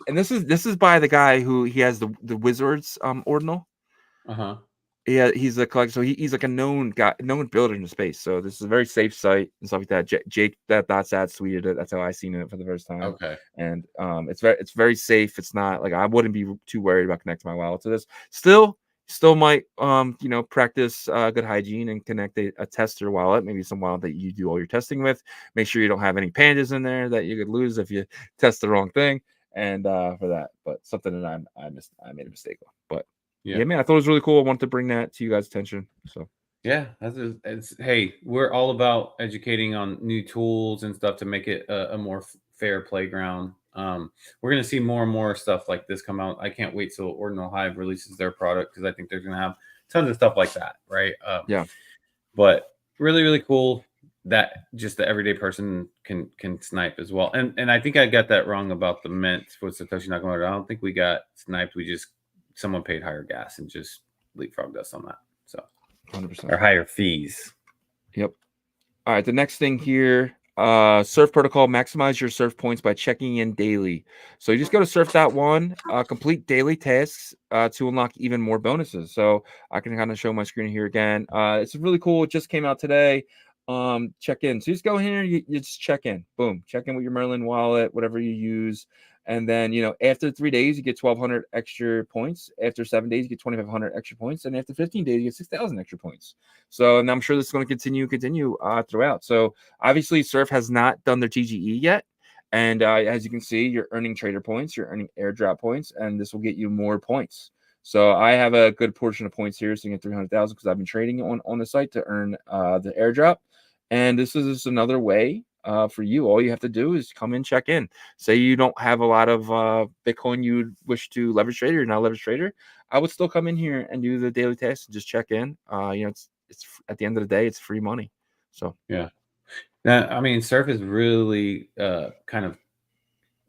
this is by the guy who he has the Wizards Ordinal. Yeah, he's a collector, so he's like a known builder in the space. So this is a very safe site and stuff like that. Jake that tweeted it. That's how I seen it for the first time. Okay, and it's very safe. It's not like I wouldn't be too worried about connecting my wallet to this. Still might practice good hygiene and connect a tester wallet, maybe some wallet that you do all your testing with. Make sure you don't have any pandas in there that you could lose if you test the wrong thing. And for that, but something that I made a mistake on, but. Yeah, man, I thought it was really cool. I wanted to bring that to you guys' attention. So, yeah, hey, we're all about educating on new tools and stuff to make it a more fair playground. We're gonna see more and more stuff like this come out. I can't wait till Ordinal Hive releases their product because I think they're gonna have tons of stuff like that, right? Yeah, but really, really cool that just the everyday person can snipe as well. And I think I got that wrong about the mint with Satoshi Nakamoto. I don't think we got sniped. Someone paid higher gas and just leapfrogged us on that. So 100% or higher fees. Yep. All right. The next thing here, surf protocol, maximize your surf points by checking in daily. So you just go to surf.one, complete daily tasks to unlock even more bonuses. So I can kind of show my screen here again. It's really cool. It just came out today. Check in. So you just go in here, you just check in. Boom. Check in with your Merlin wallet, whatever you use. And then, after 3 days, you get 1,200 extra points. After 7 days, you get 2,500 extra points. And after 15 days, you get 6,000 extra points. So, and I'm sure this is going to continue throughout. So, obviously, Surf has not done their TGE yet. And as you can see, you're earning trader points, you're earning airdrop points, and this will get you more points. So, I have a good portion of points here. So, you get 300,000 because I've been trading on the site to earn the airdrop. And this is just another way. For you, all you have to do is come in, check in. Say you don't have a lot of Bitcoin you wish to leverage trader, you're not a leverage trader. I would still come in here and do the daily test and just check in. It's at the end of the day, it's free money. So yeah, I mean, Surf is really kind of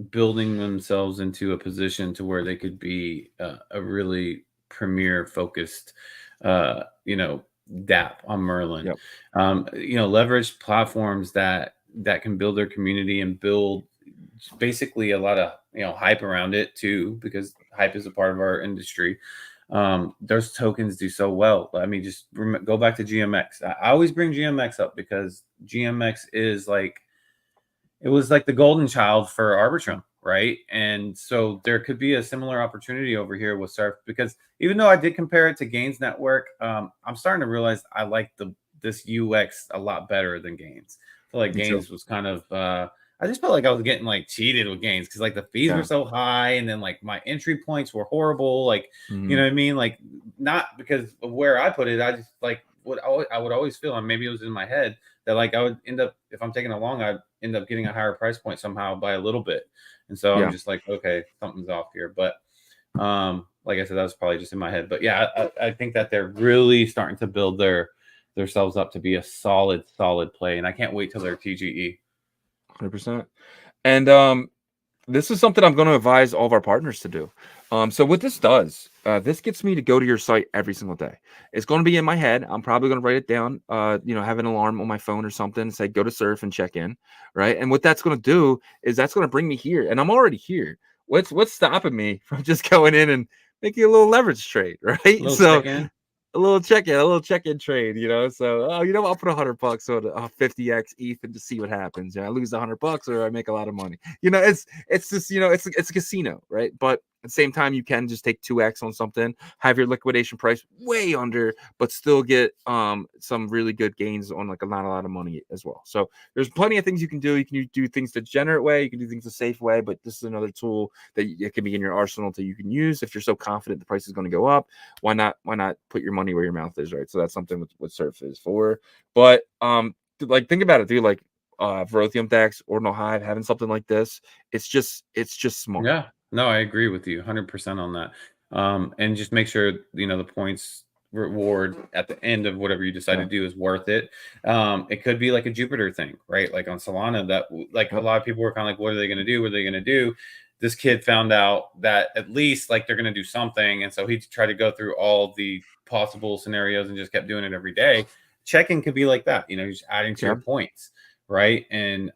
building themselves into a position to where they could be a really premier focused, DApp on Merlin. Yep. Leverage platforms that can build their community and build basically a lot of hype around it too, because hype is a part of our industry. Those tokens do so well. I mean, just go back to GMX. I always bring GMX up because GMX is it was like the golden child for Arbitrum, right? And so there could be a similar opportunity over here with Surf, because even though I did compare it to Gains Network, I'm starting to realize I like this UX a lot better than Gains. Like Gains was kind of I just felt like I was getting cheated with Gains because the fees were so high, and then my entry points were horrible. You know what I mean? Not because of where I put it. I just I would always feel, and maybe it was in my head, that I would end up, if I'm taking it long, I'd end up getting a higher price point somehow by a little bit. And so I'm just okay, something's off here. But Like I said, that was probably just in my head, but yeah, I think that they're really starting to build themselves up to be a solid play, and I can't wait till they're TGE. 100%. And this is something I'm going to advise all of our partners to do. So what this does, this gets me to go to your site every single day. It's going to be in my head. I'm probably going to write it down, have an alarm on my phone or something, say go to surf and check in, right? And what that's going to do is that's going to bring me here, and I'm already here. What's stopping me from just going in and making a little leverage trade, right? So a little check-in trade, So, I'll put $100 on a 50x ETH and just see what happens. I lose $100 or I make a lot of money. It's just, it's a casino, right? But at the same time, you can just take 2x on something, have your liquidation price way under, but still get some really good gains on like not a lot of money as well. So there's plenty of things you can do. You can do things the degenerate way, you can do things the safe way, but this is another tool that it can be in your arsenal that you can use if you're so confident the price is going to go up. Why not put your money where your mouth is, right? So that's something what surf is for. But think about it, dude. Like Verothium DEX, Ordinal Hive, having something like this, it's just smart. Yeah, no, I agree with you 100% on that. And just make sure the points reward at the end of whatever you decide to do is worth it. It could be like a Jupiter thing, right? Like on Solana, that like a lot of people were kind of like, what are they going to do? What are they going to do? This kid found out that at least like they're going to do something, and so he tried to go through all the possible scenarios and just kept doing it every day. Checking could be like that, just adding to your points, right? And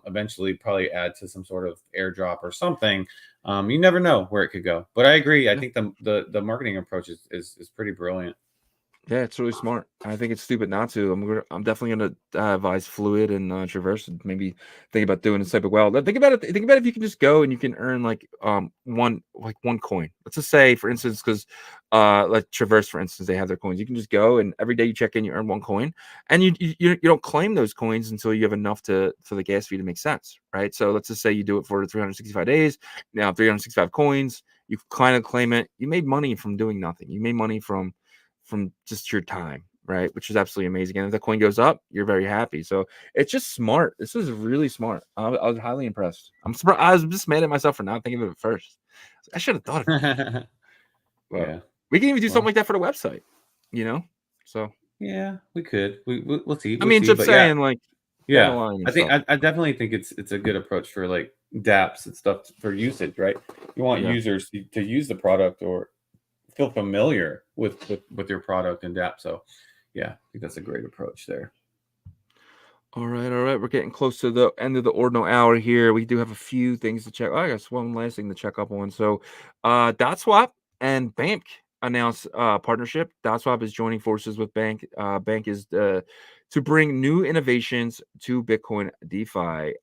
eventually probably add to some sort of airdrop or something. You never know where it could go, but I agree. I think the marketing approach is pretty brilliant. Yeah, it's really smart. I think it's stupid not to. I'm definitely gonna advise Fluid and Traverse, and maybe think about doing this type of well. Think about it. Think about if you can just go and you can earn like one coin. Let's just say, for instance, because like Traverse, for instance, they have their coins. You can just go and every day you check in, you earn 1 coin, and you don't claim those coins until you have enough for the gas fee to make sense, right? So let's just say you do it for 365 days. Now 365 coins, you kind of claim it. You made money from doing nothing. You made money from just your time, right? Which is absolutely amazing. And if the coin goes up, you're very happy. So it's just smart. This is really smart. I was highly impressed. I'm surprised. I was just mad at myself for not thinking of it first. I should have thought of it. Yeah, we can even do something like that for the website, So yeah, we could. We'll see. I mean, just saying, like, yeah, I definitely think it's a good approach for like dApps and stuff for usage, right? You want users to use the product or feel familiar with your product and dApp. So yeah, I think that's a great approach there. All right. We're getting close to the end of the Ordinal Hour here. We do have a few things to check. I guess one last thing to check up on. So DotSwap and Bank announced partnership. DotSwap is joining forces with Bank. Bank is to bring new innovations to Bitcoin DeFi.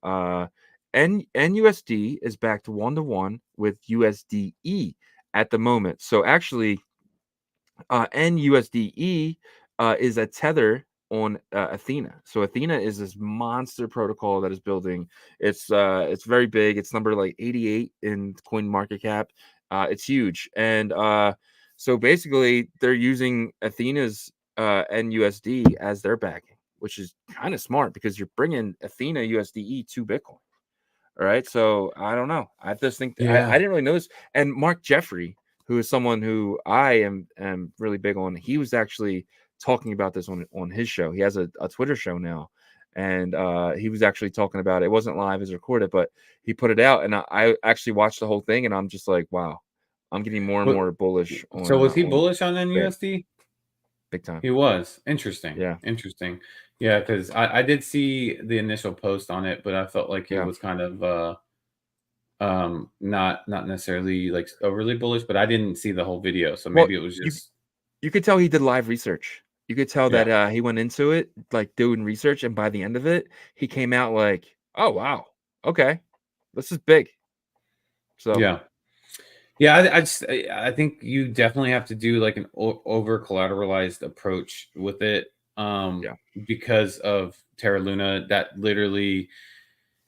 NUSD is backed 1-to-1 with USDE at the moment. So actually, NUSDE is a tether on Athena. So Athena is this monster protocol that is building. It's very big. It's number like 88 in coin market cap. It's huge. And so basically they're using Athena's NUSD as their backing, which is kind of smart because you're bringing Athena USDE to Bitcoin. All right. So I don't know. I just think I didn't really know this. And Mark Jeffrey, who is someone who I am really big on, he was actually talking about this on his show. He has a Twitter show now, and he was actually talking about it. It wasn't live, it's recorded, but he put it out, and I actually watched the whole thing, and I'm just like, wow, I'm getting more and more bullish on. So was he bullish on NUSD? Big time. He was. Interesting. Yeah. Interesting. Yeah, because I did see the initial post on it, but I felt like he was kind of not necessarily like overly bullish, but I didn't see the whole video, so maybe it was just you could tell he did live research. You could tell that he went into it like doing research, and by the end of it, he came out like, oh wow, okay, this is big. So I think you definitely have to do like an over collateralized approach with it. Because of Terra Luna, that literally,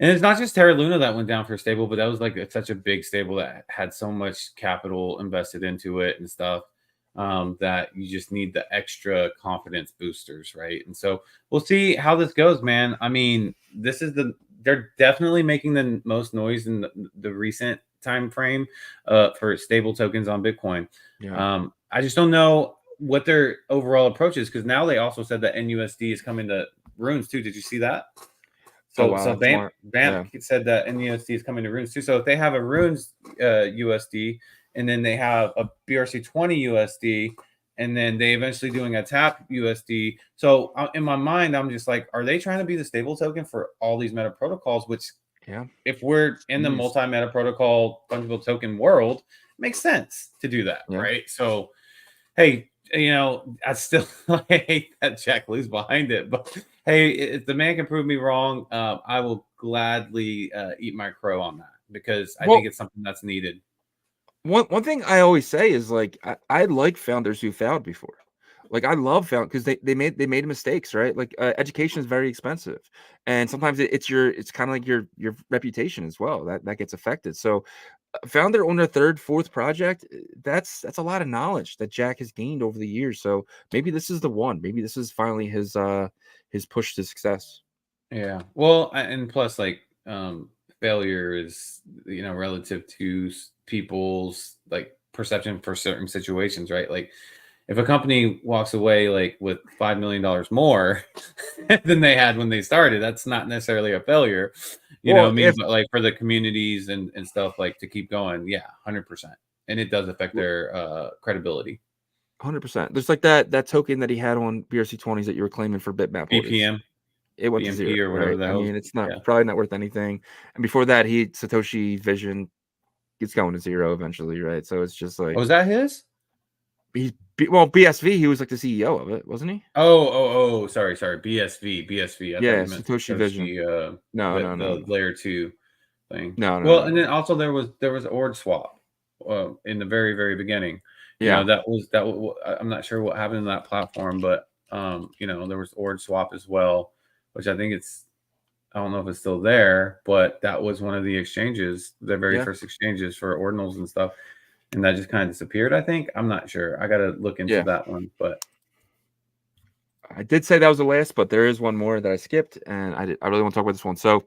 and it's not just Terra Luna that went down for a stable, but that was like such a big stable that had so much capital invested into it and stuff, that you just need the extra confidence boosters, right? And so we'll see how this goes, man. I mean, they're definitely making the most noise in the recent time frame for stable tokens on Bitcoin. Yeah. I just don't know what their overall approach is, because now they also said that NUSD is coming to Runes too. Did you see that? So, wow, so Vamp said that NUSD is coming to Runes too. So if they have a Runes USD, and then they have a BRC20 USD, and then they eventually doing a TAP USD. So in my mind, I'm just like, are they trying to be the stable token for all these meta protocols? Which, if we're in the multi-meta protocol fungible token world, makes sense to do that, right? So, hey, I still hate that Jack Lou's behind it, but hey, if the man can prove me wrong, I will gladly eat my crow on that, because I think it's something that's needed. One thing I always say is, like, I like founders who failed before. Like, I love found because they made mistakes, right? Like, education is very expensive, and sometimes it's kind of like your reputation as well that gets affected. So, founder on their third, fourth project, that's a lot of knowledge that Jack has gained over the years. So maybe this is the one. Maybe this is finally his push to success. Yeah. Well, and plus, like, failure is, relative to people's like perception for certain situations, right? Like, if a company walks away like with $5 million more than they had when they started, that's not necessarily a failure, but like for the communities and stuff, like, to keep going, 100%, and it does affect their credibility. 100%. There's like that token that he had on BRC20s that you were claiming for Bitmap BPM. It went to BMP zero, or whatever right? I mean, it's not probably not worth anything. And before that, Satoshi Vision, it's going to zero eventually, right? So it's just like, was that his? BSV, he was like the CEO of it, wasn't he? Sorry, BSV. Satoshi Vision. No, layer 2 thing. No. And then also there was Ord Swap in the very, very beginning. That was I'm not sure what happened in that platform, but there was Ord Swap as well, which I think I don't know if it's still there, but that was one of the exchanges, the very first exchanges for ordinals and stuff. And that just kind of disappeared, I think. I'm not sure. I got to look into that one. But I did say that was the last, but there is one more that I skipped, and I really want to talk about this one. So,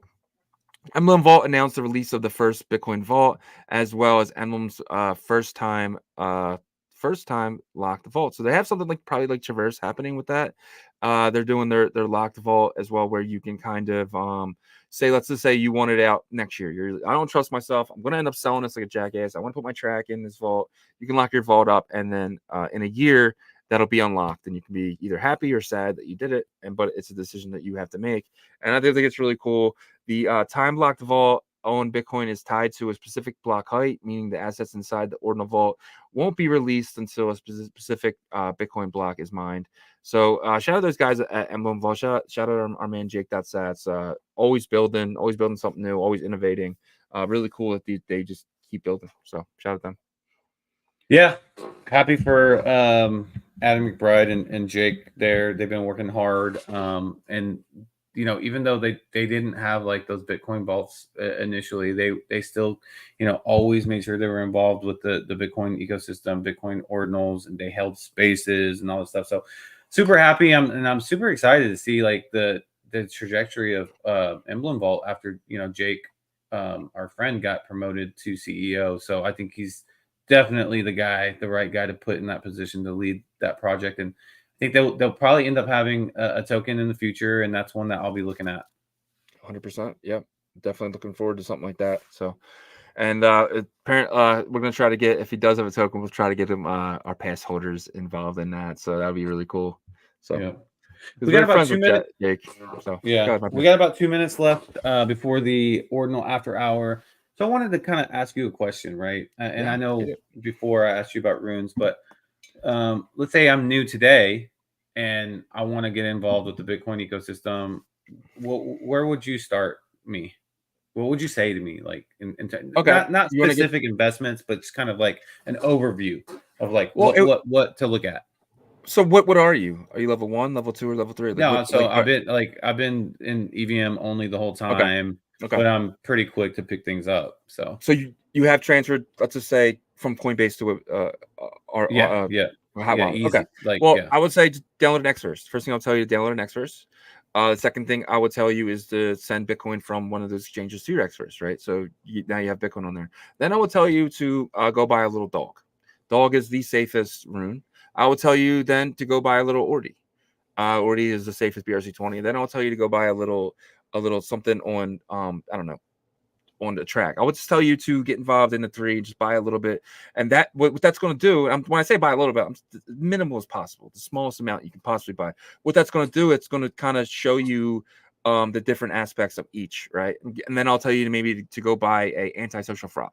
Emblem Vault announced the release of the first Bitcoin Vault, as well as Emblem's first time locked vault. So they have something like probably like Traverse happening with that. They're doing their locked vault as well, where you can kind of say, let's just say you want it out next year. I don't trust myself. I'm going to end up selling this like a jackass. I want to put my track in this vault. You can lock your vault up, and then in a year that'll be unlocked, and you can be either happy or sad that you did it. But it's a decision that you have to make. And I think it's really cool. The time locked vault on Bitcoin is tied to a specific block height, meaning the assets inside the Ordinal Vault won't be released until a specific Bitcoin block is mined. So shout out those guys at Emblem Vault. Shout out our man Jake.Sats. Always building something new, always innovating. Really cool that they just keep building. So shout out them. Yeah, happy for Adam McBride and Jake there. They've been working hard, and even though they didn't have like those Bitcoin vaults initially, they still always made sure they were involved with the Bitcoin ecosystem, Bitcoin ordinals, and they held spaces and all this stuff. So super happy. I'm super excited to see like the trajectory of Emblem Vault after Jake, our friend, got promoted to CEO. So I think he's definitely the right guy to put in that position to lead that project. And I think they'll probably end up having a token in the future, and that's one that I'll be looking at. 100%. Yep, definitely looking forward to something like that. So, and we're gonna try to get, if he does have a token, we'll try to get him our pass holders involved in that. So that'd be really cool. So yeah, we got about 2 minutes. Jake, so we got about 2 minutes left before the Ordinal After Hour. So I wanted to kind of ask you a question, right? And I know before I asked you about runes, but let's say I'm new today and I want to get involved with the Bitcoin ecosystem. Where would you start me? What would you say to me? Like, not specific investments, but just kind of like an overview of like what to look at. So what are you? Are you level 1, level 2, or level 3? Like, no, I've been in EVM only the whole time. Okay. But I'm pretty quick to pick things up. So you have transferred, let's just say, from Coinbase to easy. Okay. I would say just download an X first. First thing I'll tell you to download an X first. The second thing I would tell you is to send Bitcoin from one of those exchanges to your experts, right? So now you have Bitcoin on there. Then I would tell you to go buy a little dog. Dog is the safest rune. I would tell you then to go buy a little Ordi. Ordi is the safest BRC20. Then I'll tell you to go buy a little something on I don't know, on the track. I would just tell you to get involved in the 3, just buy a little bit, and that what that's going to do. When I say buy a little bit, I'm minimal as possible, the smallest amount you can possibly buy. What that's going to do, it's going to kind of show you the different aspects of each, right? And then I'll tell you maybe to go buy a antisocial frog.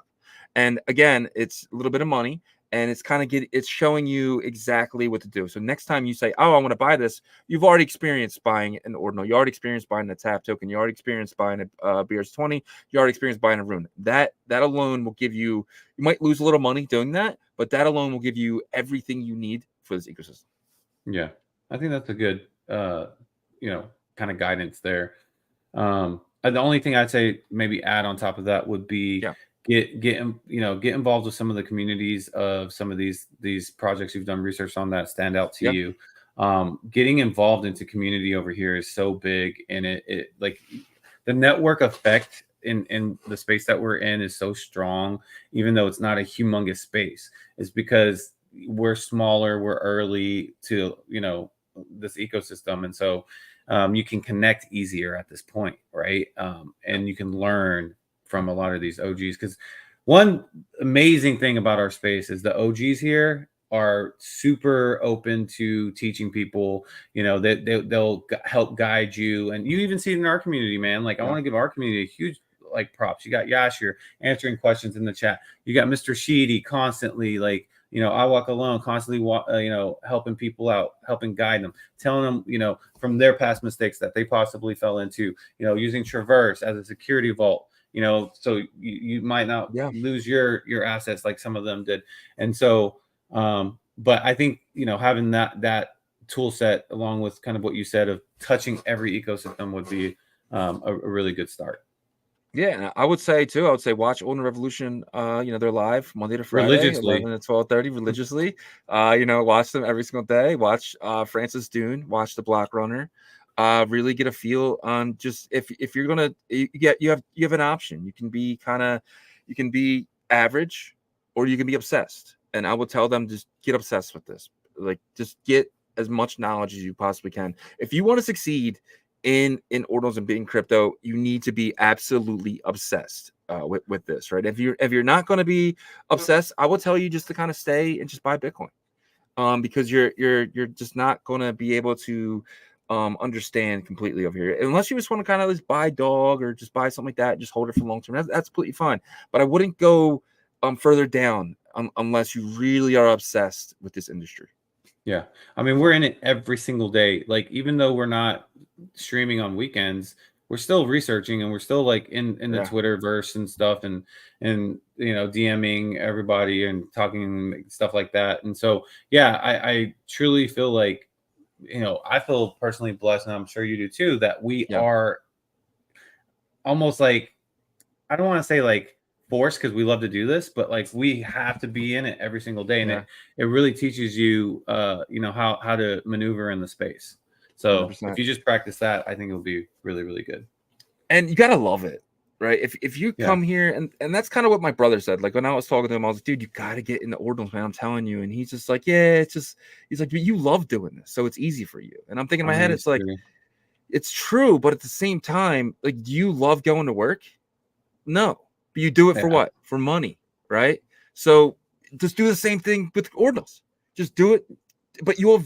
And again, it's a little bit of money, and it's kind of it's showing you exactly what to do. So next time you say, "Oh, I want to buy this," you've already experienced buying an ordinal. You already experienced buying a tap token. You already experienced buying a BRC20. You already experienced buying a rune. That alone will give you. You might lose a little money doing that, but that alone will give you everything you need for this ecosystem. Yeah, I think that's a good, kind of guidance there. The only thing I'd say maybe add on top of that would be get involved with some of the communities of some of these projects you've done research on that stand out to you. Getting involved into community over here is so big, and it like the network effect in the space that we're in is so strong, even though it's not a humongous space. It's because we're smaller, we're early to this ecosystem, and so you can connect easier at this point, right? And you can learn from a lot of these OGs, because one amazing thing about our space is the OGs here are super open to teaching people. They'll help guide you, and you even see it in our community, man. Like I want to give our community a huge props. You got Yash here answering questions in the chat. You got Mr. Sheedy constantly I walk alone, constantly helping people out, helping guide them, telling them from their past mistakes that they possibly fell into, using Traverse as a security vault, so you might not lose your assets like some of them did. And so but I think having that tool set along with kind of what you said of touching every ecosystem would be a really good start. Yeah, I would say too. I would say watch Ordinal Revolution. They're live Monday to Friday, religiously, 11 to 12:30, religiously. Watch them every single day. Watch Francis Dune. Watch the Block Runner. Really get a feel on just if you're gonna you have an option. You can be average, or you can be obsessed. And I would tell them, just get obsessed with this. Like, just get as much knowledge as you possibly can. If you want to succeed in ordinals and being crypto, you need to be absolutely obsessed with this, right? If you're not going to be obsessed, I will tell you just to kind of stay and just buy Bitcoin, because you're just not going to be able to understand completely over here, unless you just want to kind of just buy dog or just buy something like that, just hold it for long term. That's completely fine, but I wouldn't go further down unless you really are obsessed with this industry. Yeah, I mean, we're in it every single day. Like, even though we're not streaming on weekends, we're still researching, and we're still in the Twitterverse and stuff, and DMing everybody and talking and stuff like that. And so I truly feel like I feel personally blessed, and I'm sure you do too, that we are almost I don't want to say forced, because we love to do this, but we have to be in it every single day, and it really teaches you how to maneuver in the space. So 100%. If you just practice that, I think it'll be really, really good. And you gotta love it, right? If you come here, and that's kind of what my brother said. Like, when I was talking to him, I was like, dude, you gotta get in the ordinals, man, I'm telling you. And he's just like, he's like, but you love doing this, so it's easy for you. And I'm thinking in my head, it's like, it's true, but at the same time, do you love going to work? No. But you do it for what? For money, right? So just do the same thing with ordinals. Just do it, but you'll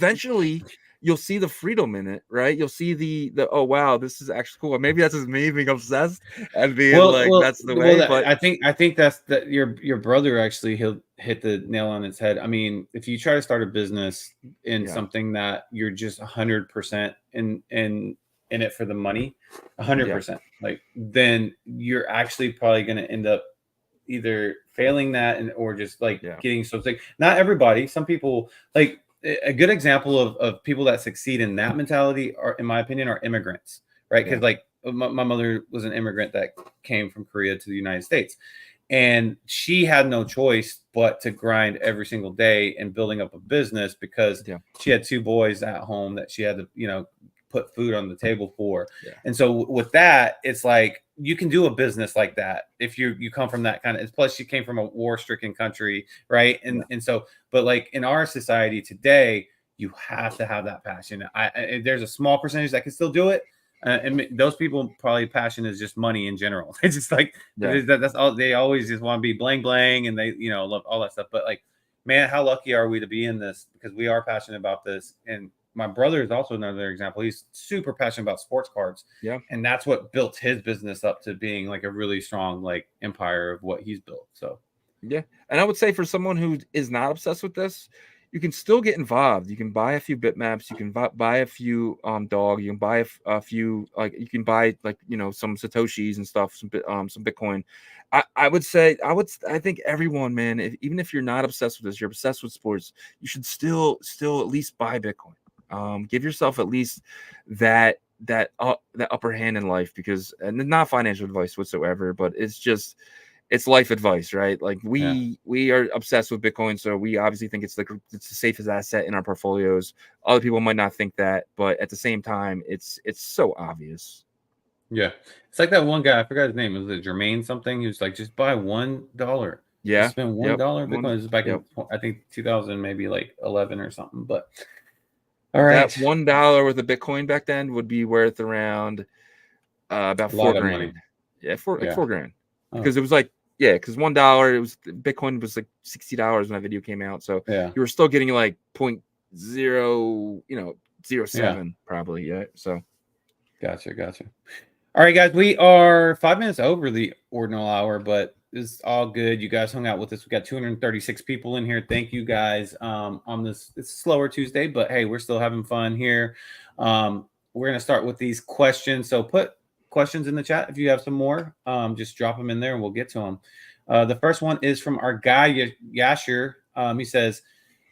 see the freedom in it, right? You'll see the oh wow, this is actually cool. Maybe that's just me being obsessed and being that's the way. But I think that's that your brother actually he'll hit the nail on its head. I mean, if you try to start a business in something that you're just 100% in it for the money, 100%, then you're actually probably going to end up either failing that or just getting so sick. Not everybody. Some people, a good example of people that succeed in that mentality are, in my opinion, are immigrants, right? Because my mother was an immigrant that came from Korea to the United States, and she had no choice but to grind every single day and building up a business, because she had 2 boys at home that she had to put food on the table for. Yeah. And so with that, it's like you can do a business like that if you come from that kind of. Plus, you came from a war-stricken country, right? And so, but like in our society today, you have to have that passion. There's a small percentage that can still do it. And those people probably passion is just money in general. It's just like that's all they always just want to be bling bling, and they love all that stuff. But like, man, how lucky are we to be in this, because we are passionate about this. And my brother is also another example. He's super passionate about sports cards. Yeah, and that's what built his business up to being like a really strong like empire of what he's built. So yeah, and I would say for someone who is not obsessed with this, you can still get involved. You can buy a few bitmaps. You can buy a few dog. You can buy a few, like, you can buy like some satoshis and stuff, some Bitcoin. I would say I think everyone, man, even if you're not obsessed with this, you're obsessed with sports, you should still at least buy Bitcoin. Give yourself at least that upper hand in life, because, and not financial advice whatsoever, but it's life advice, right? Like we are obsessed with Bitcoin, so we obviously think it's the safest asset in our portfolios. Other people might not think that, but at the same time, it's so obvious. Yeah, it's like that one guy, I forgot his name. Was it Jermaine something? He was like, just buy $1. Yeah, just spend $1 Bitcoin. This is back in, I think 2000, maybe like 11 or something. But all right, that $1 worth of Bitcoin back then would be worth around about $4 grand. Yeah, $4 grand, because it was like. Yeah, because $1, it was Bitcoin was like $60 when that video came out. So you were still getting like 0.07 probably. Yeah. So gotcha. All right, guys, we are 5 minutes over the ordinal hour, but it's all good. You guys hung out with us. We got 236 people in here. Thank you guys on this. It's a slower Tuesday, but hey, we're still having fun here. We're gonna start with these questions. So put questions in the chat if you have some more. Just drop them in there and we'll get to them. The first one is from our guy Yasher. He says,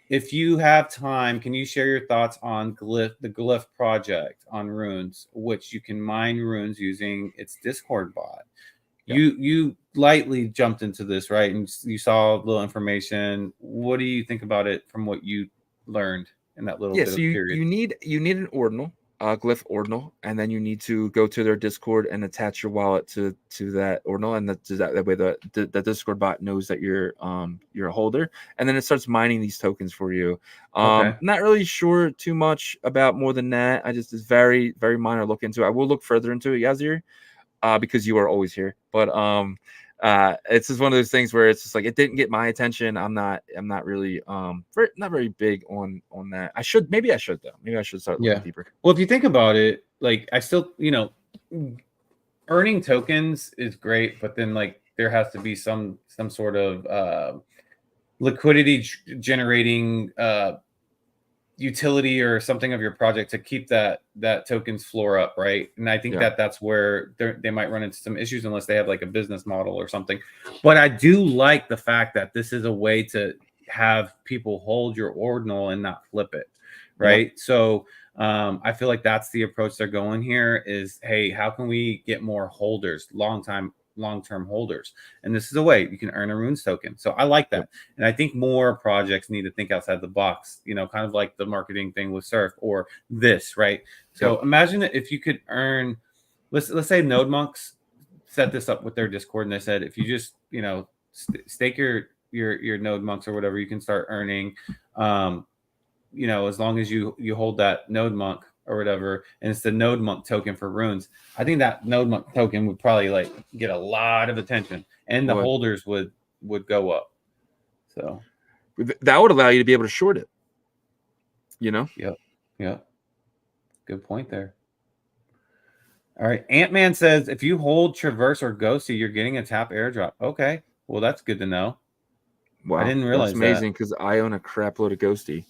if you have time, can you share your thoughts on the Glyph project on runes, which you can mine runes using its Discord bot? You lightly jumped into this, right? And you saw a little information. What do you think about it from what you learned in that little bit of period? You need an ordinal, Glyph ordinal, and then you need to go to their Discord and attach your wallet to that ordinal, and that way the Discord bot knows that you're a holder, and then it starts mining these tokens for you. Not really sure too much about more than that. It's very, very minor look into it. I will look further into it, Yazir, because you are always here. But it's just one of those things where it's just like it didn't get my attention. I'm not really not very big on that. Maybe I should though. Maybe I should start looking deeper. Well, if you think about it, like I still, earning tokens is great, but then like there has to be some sort of liquidity generating utility or something of your project to keep that token's floor up, right? And I think that's where they might run into some issues unless they have like a business model or something. But I do like the fact that this is a way to have people hold your ordinal and not flip it, right? So I feel like that's the approach they're going here is, hey, how can we get more holders, long-term holders? And this is a way you can earn a runes token. So I like that. And I think more projects need to think outside the box, kind of like the marketing thing with Surf or this, right? So imagine if you could earn, let's say Node Monks set this up with their Discord, and they said, if you just, stake your Node Monks or whatever, you can start earning, as long as you hold that Node Monk or whatever, and it's the Node Monk token for runes. I think that Node Monk token would probably like get a lot of attention, and the holders would go up. So that would allow you to be able to short it. Yep. Good point there. All right, Ant-Man says if you hold Traverse or Ghosty, you're getting a tap airdrop. Okay, well that's good to know. Wow, I didn't realize that's amazing because I own a crap load of Ghosty.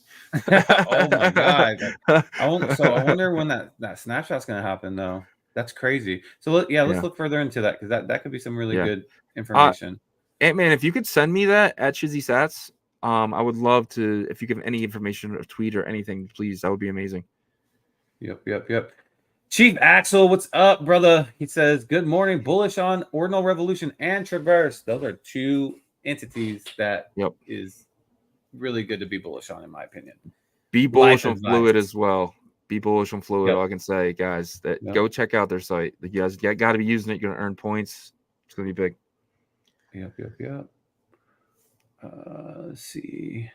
Oh my god! I wonder when that snapshot's going to happen, though. That's crazy. So let's look further into that, because that could be some really good information. Ant-Man, if you could send me that at Shizzy Sats, I would love to. If you give any information or tweet or anything, please, that would be amazing. Yep. Chief Axel, what's up, brother? He says, "Good morning. Bullish on Ordinal Revolution and Traverse. Those are two entities that is really good to be bullish on, in my opinion. Be bullish on Fluid as well. be bullish on Fluid. Yep. All I can say, guys, that Yep. go check out their site. Like, you guys got to be using it. You're gonna earn points. It's gonna be big. Yep. Let's see.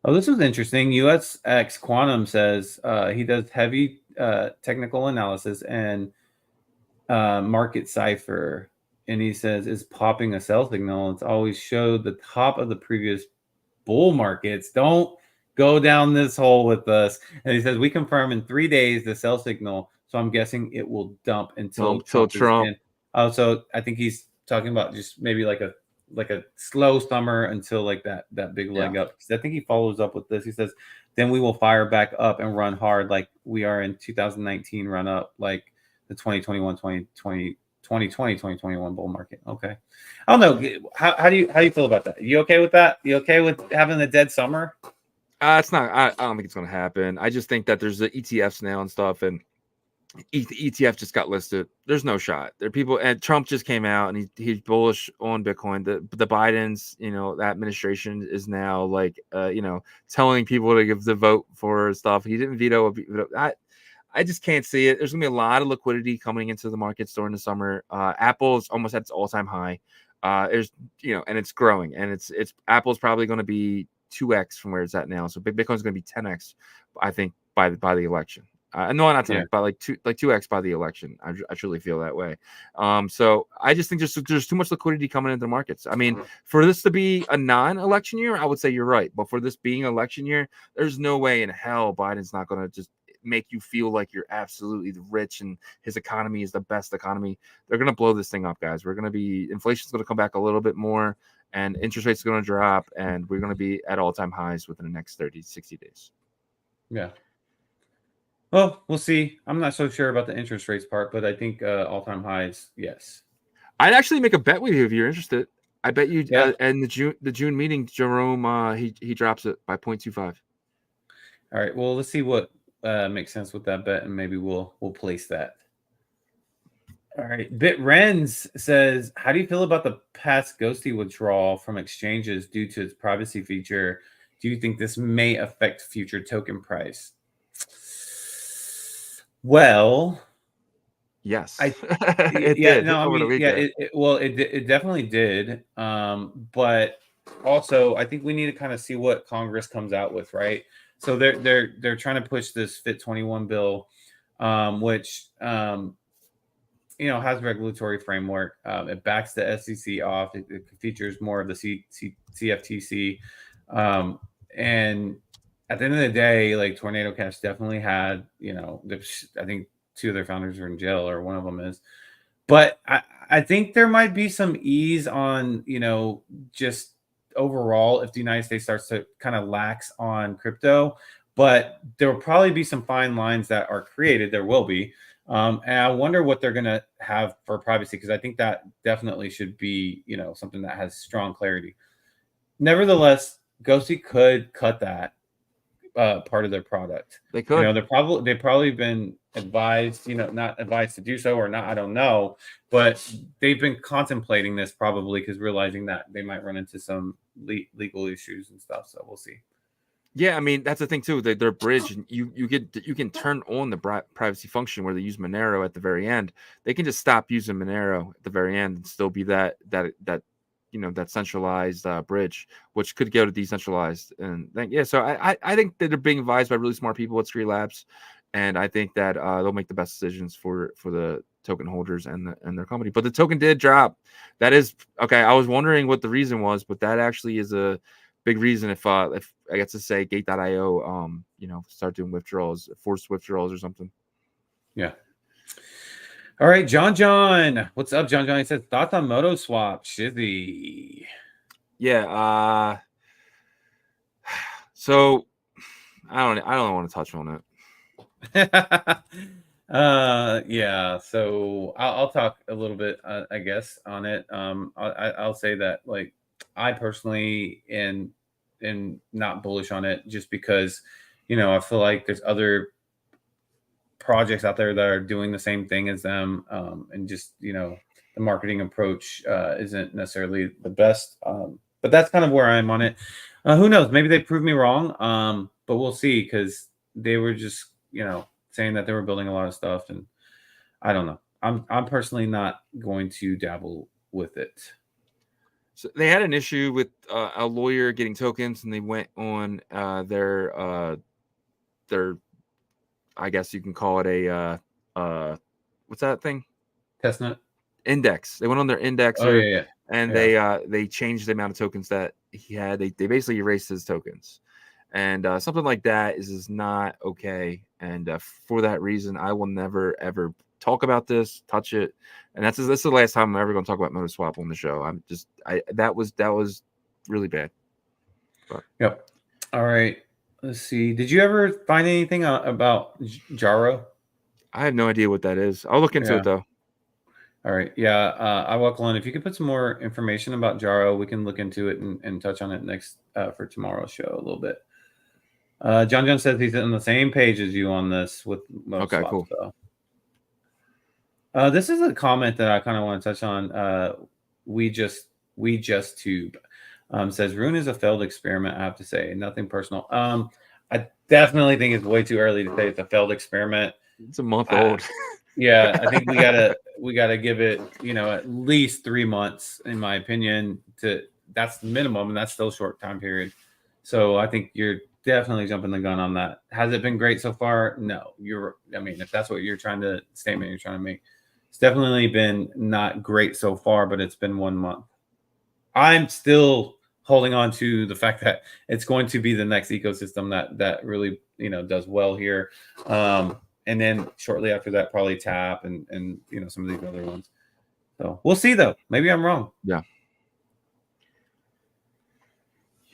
Oh, this was interesting. USX Quantum says he does heavy technical analysis and market cipher, and he says is popping a sell signal. It's always showed the top of the previous bull markets. Don't go down this hole with us. And he says we confirm in 3 days the sell signal. So I'm guessing it will dump until Trump is in. Oh, so I think he's talking about just maybe like a slow summer until like that big leg up. I think he follows up with this. He says, then we will fire back up and run hard like we are in 2019 run up, like the 2021 bull market. Okay. I don't know. How do you feel about that? You okay with that? You okay with having a dead summer? It's not. I don't think it's going to happen. I just think that there's the ETFs now and stuff, and the ETF just got listed. There's no shot. There are people, and Trump just came out and he's bullish on Bitcoin. The Biden's, that administration is now like, telling people to give the vote for stuff. He didn't veto. I just can't see it. There's gonna be a lot of liquidity coming into the markets during the summer. Apple's almost at its all-time high. There's, and it's growing, and it's Apple's probably going to be 2x from where it's at now. So Bitcoin's going to be 10x, I think, by the election. No, not 10x, but like 2x by the election. I truly feel that way. So I just think there's too much liquidity coming into the markets. I mean, for this to be a non-election year, I would say you're right. But for this being an election year, there's no way in hell Biden's not going to just make you feel like you're absolutely rich and his economy is the best economy. They're going to blow this thing up, guys. Inflation's going to come back a little bit more, and interest rates are going to drop, and we're going to be at all-time highs within the next 30 to 60 days. Yeah. Well, we'll see. I'm not so sure about the interest rates part, but I think all-time highs, yes. I'd actually make a bet with you if you're interested. I bet you in the June meeting, Jerome, he drops it by 0.25. All right. Well, let's see what makes sense with that bet, and maybe we'll place that. All right. BitRens says, how do you feel about the past ghosty withdrawal from exchanges due to its privacy feature? Do you think this may affect future token price? Well, yes. It definitely did. But also I think we need to kind of see what Congress comes out with, right? So they're trying to push this Fit 21 bill, which has regulatory framework. It backs the SEC off. It features more of the CFTC, and at the end of the day, like Tornado Cash definitely had, I think 2 of their founders are in jail, or one of them is. But I think there might be some ease on, just overall if the United States starts to kind of lax on crypto. But there will probably be some fine lines that are created. There will be. And I wonder what they're going to have for privacy, because I think that definitely should be, something that has strong clarity. Nevertheless, Ghosty could cut that part of their product. They could. They've probably been advised, not advised to do so or not. I don't know, but they've been contemplating this probably because realizing that they might run into some legal issues and stuff. So we'll see. Yeah, I mean that's the thing too. Their bridge, and you can turn on the privacy function where they use Monero at the very end. They can just stop using Monero at the very end and still be that centralized bridge, which could go to decentralized. And so I think that they're being advised by really smart people at Street Labs, and I think that they'll make the best decisions for the token holders and their company. But the token did drop. That is okay. I was wondering what the reason was, but that actually is a big reason. If I get to say Gate.io, start doing withdrawals, forced withdrawals or something. Yeah. All right, John. What's up, John? He says, thoughts on Moto Swap, Shizzy. Yeah. So I don't want to touch on it. Yeah. So I'll talk a little bit, I guess, on it. I'll say that, like, I personally am not bullish on it, just because, I feel like there's other projects out there that are doing the same thing as them, and just the marketing approach isn't necessarily the best, but that's kind of where I'm on it. Who knows, maybe they prove me wrong, but we'll see, because they were just saying that they were building a lot of stuff, and I don't know. I'm personally not going to dabble with it. So they had an issue with a lawyer getting tokens, and they went on their I guess you can call it a what's that thing? Testnet Index. They went on their indexer. Oh yeah. And they changed the amount of tokens that he had. They basically erased his tokens, and something like that is not okay. And for that reason, I will never ever talk about this, touch it. And this is the last time I'm ever going to talk about MotoSwap on the show. That was really bad. But. Yep. All right. Let's see. Did you ever find anything about Jaro? I have no idea what that is. I'll look into it though. All right. Yeah. I will, Glenn. If you could put some more information about Jaro, we can look into it and touch on it next for tomorrow's show a little bit. John says he's on the same page as you on this with most okay, cool. This is a comment that I kind of want to touch on. We just tube says Rune is a failed experiment. I have to say, nothing personal. I definitely think it's way too early to say it's a failed experiment. It's a month old. Yeah, I think we gotta give it, at least 3 months, in my opinion. That's the minimum, and that's still a short time period. So I think you're definitely jumping the gun on that. Has it been great so far? No. If that's what you're trying to make, it's definitely been not great so far, but it's been 1 month. I'm still holding on to the fact that it's going to be the next ecosystem that really, does well here. And then shortly after that, probably Tap and some of these other ones. So we'll see, though. Maybe I'm wrong. Yeah.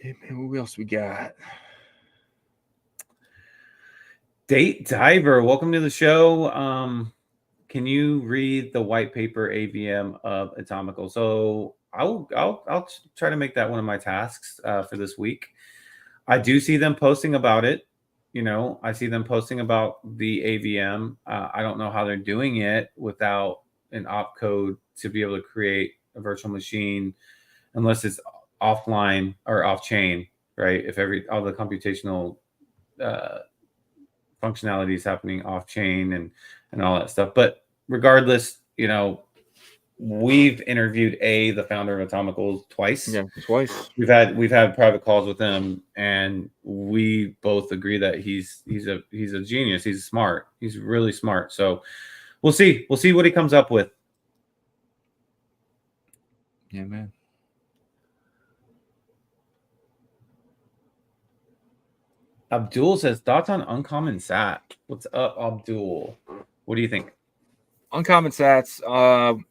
Yeah, man. What else we got? Date Diver, welcome to the show. Can you read the white paper AVM of Atomical? So I'll try to make that one of my tasks for this week. I do see them posting about it. I see them posting about the AVM. I don't know how they're doing it without an opcode to be able to create a virtual machine, unless it's offline or off chain, right? If all the computational functionality is happening off chain and all that stuff. But regardless, we've interviewed the founder of Atomicals twice. Yeah, twice. We've had private calls with him, and we both agree that he's a genius. He's smart. He's really smart. So we'll see. We'll see what he comes up with. Yeah, man. Abdul says thoughts on Uncommon Sat. What's up, Abdul? What do you think? Uncommon Sats,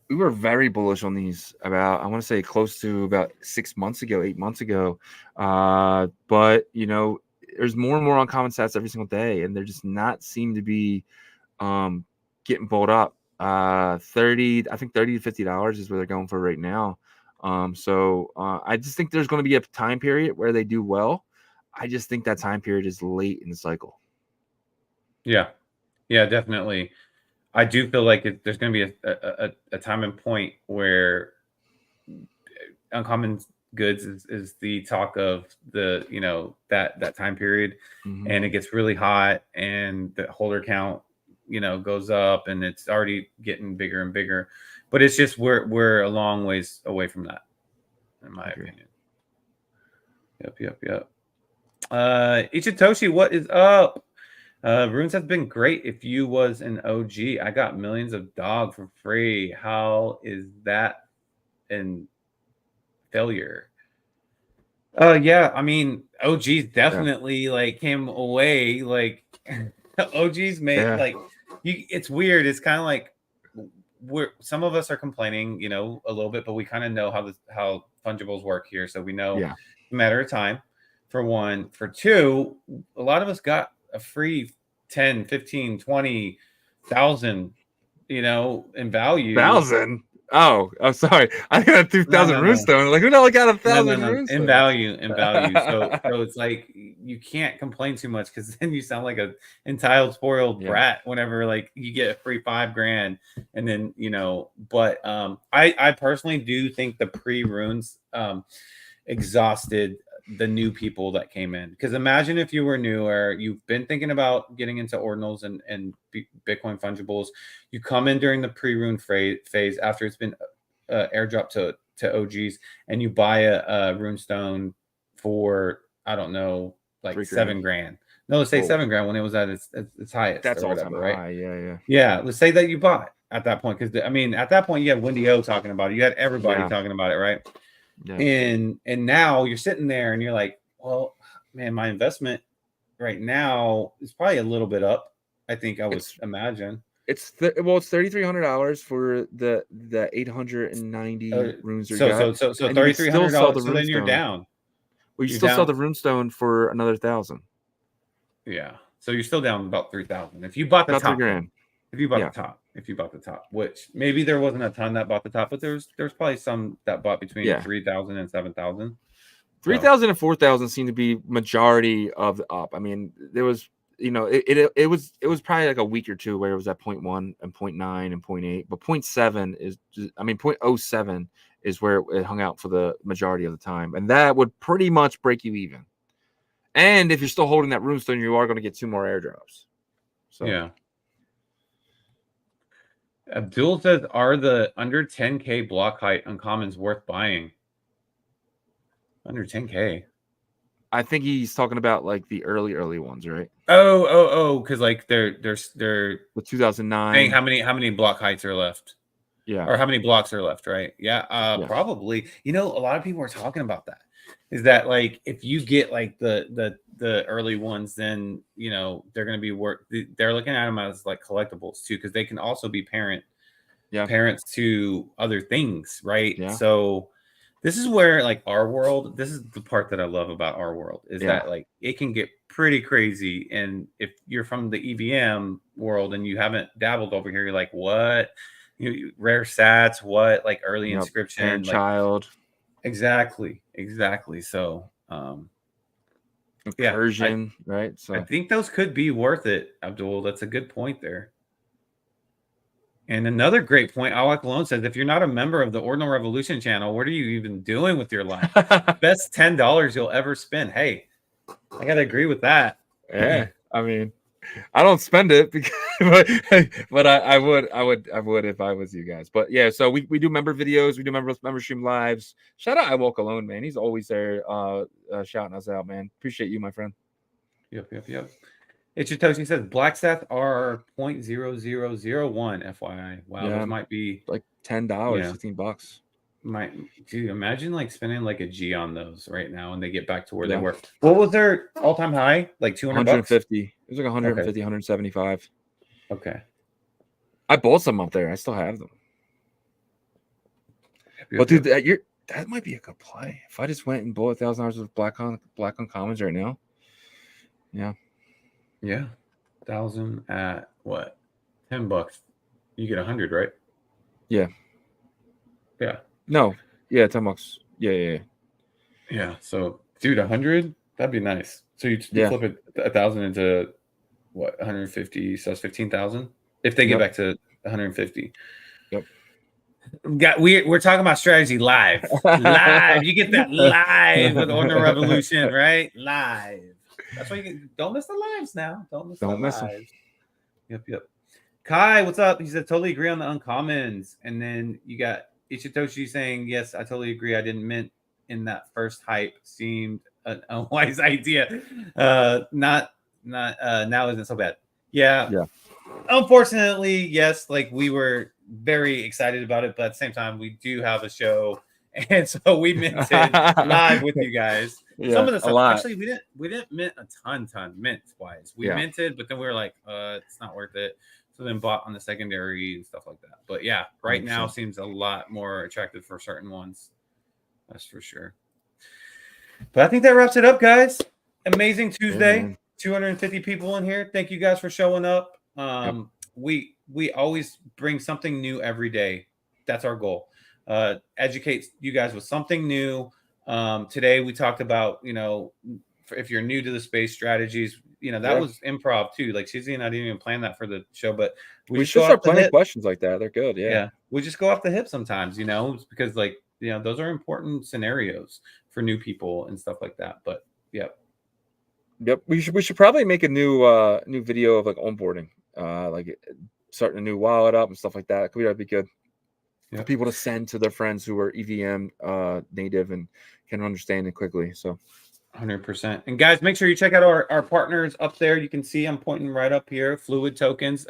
we were very bullish on these about, I want to say, close to about 8 months ago. But, there's more and more Uncommon Sats every single day, and they're just not seem to be getting bought up. I think $30 to $50 is where they're going for right now. So I just think there's going to be a time period where they do well. I just think that time period is late in the cycle. Yeah, definitely. I do feel like there's going to be a time and point where uncommon goods is the talk of the that time period, and it gets really hot, and the holder count goes up, and it's already getting bigger and bigger. But it's just we're a long ways away from that, in my opinion. Yep. Ichitoshi, what is up? Runes has been great. If you was an OG, I got millions of dog for free. How is that in failure? Yeah, I mean, OGs definitely came away OGs made it's weird. It's kind of like some of us are complaining, a little bit, but we kind of know how fungibles work here, so we know it's a matter of time. For one. For two, a lot of us got a free 10, 15, 20,000, in value. 1,000? Oh, I'm sorry. I got 2,000 runestone. Like, who the hell got 1,000 runestone? In value. So it's like you can't complain too much, because then you sound like a entitled, spoiled brat whenever you get a free $5,000, and then But I personally do think the pre-runes exhausted the new people that came in. Because imagine if you were new or you've been thinking about getting into ordinals and Bitcoin fungibles, you come in during the pre-rune phase after it's been airdropped to OGs, and you buy a runestone for, I don't know, like $7,000. No, let's say $7,000 when it was at its highest. That's or all-time whatever, right? high. Yeah. Let's say that you bought at that point, because I mean, at that point you had Wendy O talking about it. You had everybody talking about it, right? Yeah. And now you're sitting there and you're like, well, man, my investment right now is probably a little bit up. I think I would imagine. It's $3,300 for the 890 runes. So $3,300. So then you're down. Well, you still sell the runestone for another 1,000. Yeah. So you're still down about 3,000. If you bought the top, $3,000. If you bought the top, which maybe there wasn't a ton that bought the top, but there's probably some that bought between 3,000 and 7,000. 3,000 and 4,000 seem to be majority of the up. I mean, there was, it was probably like a week or two where it was at 0.1 and 0.9 and 0.8, but 0.7 is just, 0.07 is where it hung out for the majority of the time, and that would pretty much break you even. And if you're still holding that runestone, you are going to get 2 more airdrops. So yeah. Abdul says, are the under 10K block height uncommons worth buying? Under 10K. I think he's talking about like the early ones, right? Oh, because like they're the 2009. Saying how many block heights are left. Yeah. Or how many blocks are left, right? Yeah. Probably. A lot of people are talking about that. Is that like if you get like the early ones, then they're going to be they're looking at them as like collectibles too, because they can also be parents to other things, right? Yeah. So this is where like our world, this is the part that I love about our world, is that like it can get pretty crazy. And if you're from the EVM world and you haven't dabbled over here, you're like, what? Rare sats, what? Like early inscription, parent, child. Exactly. So, Incursion, right? So I think those could be worth it, Abdul. That's a good point there. And another great point, Alec Malone says, if you're not a member of the Ordinal Revolution channel, what are you even doing with your life? Best $10 you'll ever spend. Hey, I gotta agree with that. Yeah, I mean, I don't spend it because, but I would if I was you guys. But yeah, so we do member videos, we do member stream lives. Shout out I Walk Alone, man. He's always there shouting us out, man. Appreciate you, my friend. Yep. Ichitoshi says Black Seth are 0.0001 FYI. Wow, those might be like $10, $15. Dude, imagine like spending like a G on those right now and they get back to where they were. What was their all-time high? Like 200 150. It was like 150, 175. Okay. I bought some up there. I still have them. But dude, that might be a good play. If I just went and bought $1,000 of black on commons right now. Yeah. 1,000 at what? $10. You get 100, right? Yeah. No. Yeah, $10. Yeah. So, dude, 100, that'd be nice. So you flip it 1,000 into what? 150. So that's 15,000. If they get back to 150. Yep. We're talking about strategy live. You get that live with Ordinal Revolution, right? Live. That's why don't miss the lives now. Don't miss the lives. Yep. Kai, what's up? He said totally agree on the uncommons. And then you got Ichitoshi saying, yes, I totally agree. I didn't mint in that first hype. Seemed an unwise idea. Not now isn't so bad. Yeah. Unfortunately, yes, like we were very excited about it, but at the same time, we do have a show, and so we minted live with you guys. Some of the stuff, actually, we didn't mint a ton mint wise. We minted, but then we were like, it's not worth it. So then bought on the secondary and stuff like that. But yeah, right now seems a lot more attractive for certain ones. That's for sure. But I think that wraps it up, guys. Amazing Tuesday. 250 people in here. Thank you guys for showing up. We always bring something new every day. That's our goal. Educate you guys with something new. Today we talked about, if you're new to the space strategies, that was improv too. Like Shizzy and I didn't even plan that for the show, but we should start planning questions like that. They're good. Yeah. We just go off the hip sometimes, because like those are important scenarios for new people and stuff like that. But yep, we should probably make a new video of like onboarding, like starting a new wallet up and stuff like that. That'd be good for people to send to their friends who are EVM native and can understand it quickly. So 100%. And guys, make sure you check out our partners up there. You can see I'm pointing right up here. Fluid Tokens.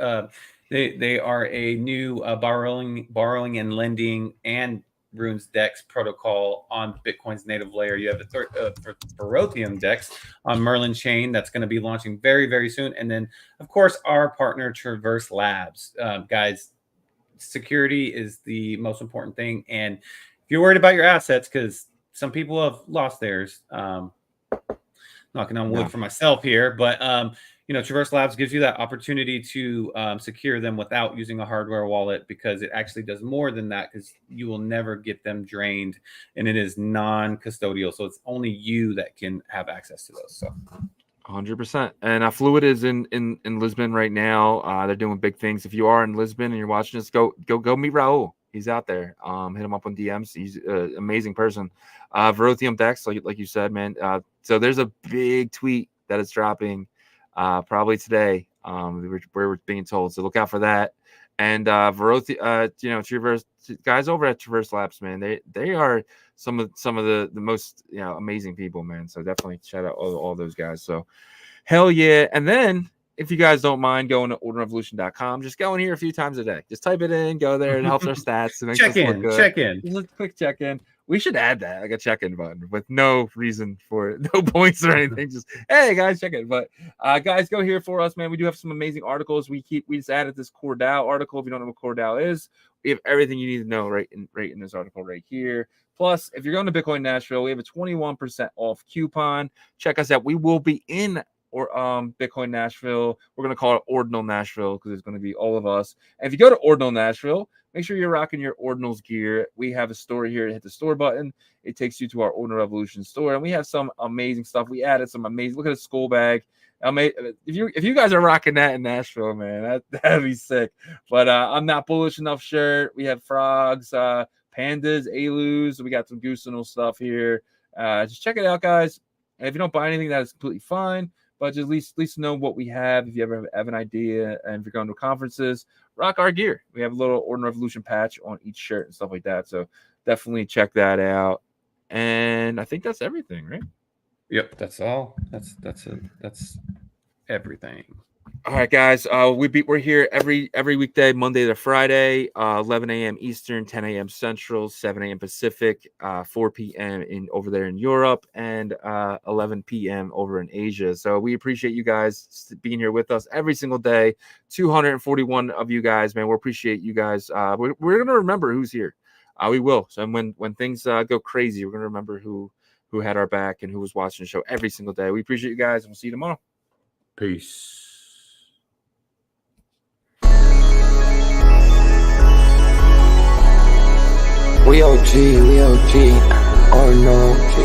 They are a new borrowing and lending and Runes DEX protocol on Bitcoin's native layer. You have the Ethereum DEX on Merlin chain that's going to be launching very, very soon. And then, of course, our partner Traverse Labs. Guys, security is the most important thing. And if you're worried about your assets, because some people have lost theirs, knocking on wood for myself here, but Traverse Labs gives you that opportunity to secure them without using a hardware wallet, because it actually does more than that, because you will never get them drained, and it is non-custodial, so it's only you that can have access to those. So 100%. And Fluid is in Lisbon right now. They're doing big things. If you are in Lisbon and you're watching this, go meet Raul. He's out there. Hit him up on DMs. He's an amazing person. Ethereum DEX, like you said, man. So there's a big tweet that is dropping probably today. We're being told. So look out for that. And Traverse guys over at Traverse Labs, man. They are some of the most amazing people, man. So definitely shout out all those guys. So hell yeah. And then, if you guys don't mind going to ordinalrevolution.com, just go in here a few times a day. Just type it in, go there. It helps our stats. It makes check in. Just a quick check in. We should add that, like a check-in button with no reason for it, no points or anything. Just, hey, guys, check in. But guys, go here for us, man. We do have some amazing articles. We just added this Cordell article. If you don't know what Cordell is, we have everything you need to know right in this article right here. Plus, if you're going to Bitcoin Nashville, we have a 21% off coupon. Check us out. We will be in Bitcoin Nashville. We're going to call it Ordinal Nashville because it's going to be all of us. And if you go to Ordinal Nashville, make sure you're rocking your Ordinals gear. We have a store here. Hit the store button. It takes you to our Ordinal Revolution store. And we have some amazing stuff. We added some amazing, look at the school bag. If you guys are rocking that in Nashville, man, that'd be sick. But I'm Not Bullish Enough shirt. We have frogs, pandas, alus. We got some Goosenal stuff here. Just check it out, guys. And if you don't buy anything, that is completely fine. But just at least know what we have. If you ever have an idea, and if you're going to conferences, rock our gear. We have a little Ordinal Revolution patch on each shirt and stuff like that. So definitely check that out. And I think that's everything, right? Yep, that's all. That's everything. All right, guys. We're here every weekday, Monday to Friday, 11 a.m. Eastern, 10 a.m. Central, 7 a.m. Pacific, 4 p.m. over there in Europe, and 11 p.m. over in Asia. So we appreciate you guys being here with us every single day. 241 of you guys, man. We appreciate you guys. We're gonna remember who's here. We will. So when things go crazy, we're gonna remember who had our back and who was watching the show every single day. We appreciate you guys, and we'll see you tomorrow. Peace. We OG, or no OG.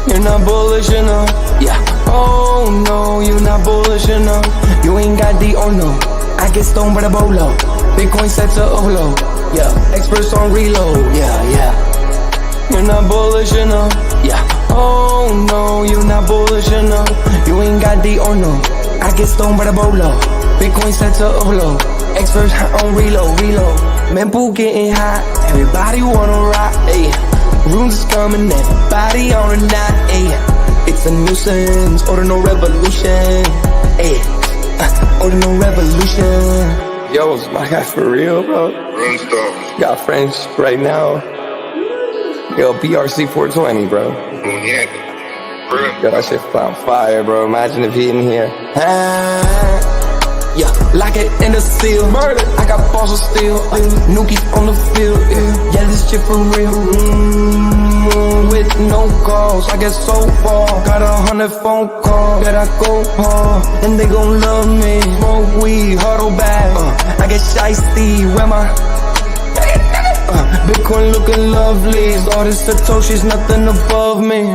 You're not bullish enough, yeah. Oh no, you're not bullish enough. You ain't got the oh no. I get stoned by the bolo. Bitcoin set to overload, yeah. Experts on reload, yeah. You're not bullish enough, yeah. Oh no, you're not bullish enough. You ain't got the oh no. I get stoned by the bolo. Bitcoin set to overload. Experts on reload. Mempool getting hot. Everybody wanna rock, ayy. Runes is coming, everybody on a knot, ayy. It's a nuisance, Ordinal Revolution, ayy. Ordinal Revolution. Yo, it's my guy for real, bro. Got friends right now. Yo, BRC 420, bro. Yo, that shit on fire, bro. Imagine if he in here. Yeah, like it in the seal. Murder. I got balls of steel. Nuki on the field. Yeah, this shit for real. With no calls, I get so far. Got 100 phone calls that I go hard, and they gon' love me. Smoke weed, huddle back. I get shiesty. Where my Bitcoin looking lovely. All this Satoshi's nothing above me.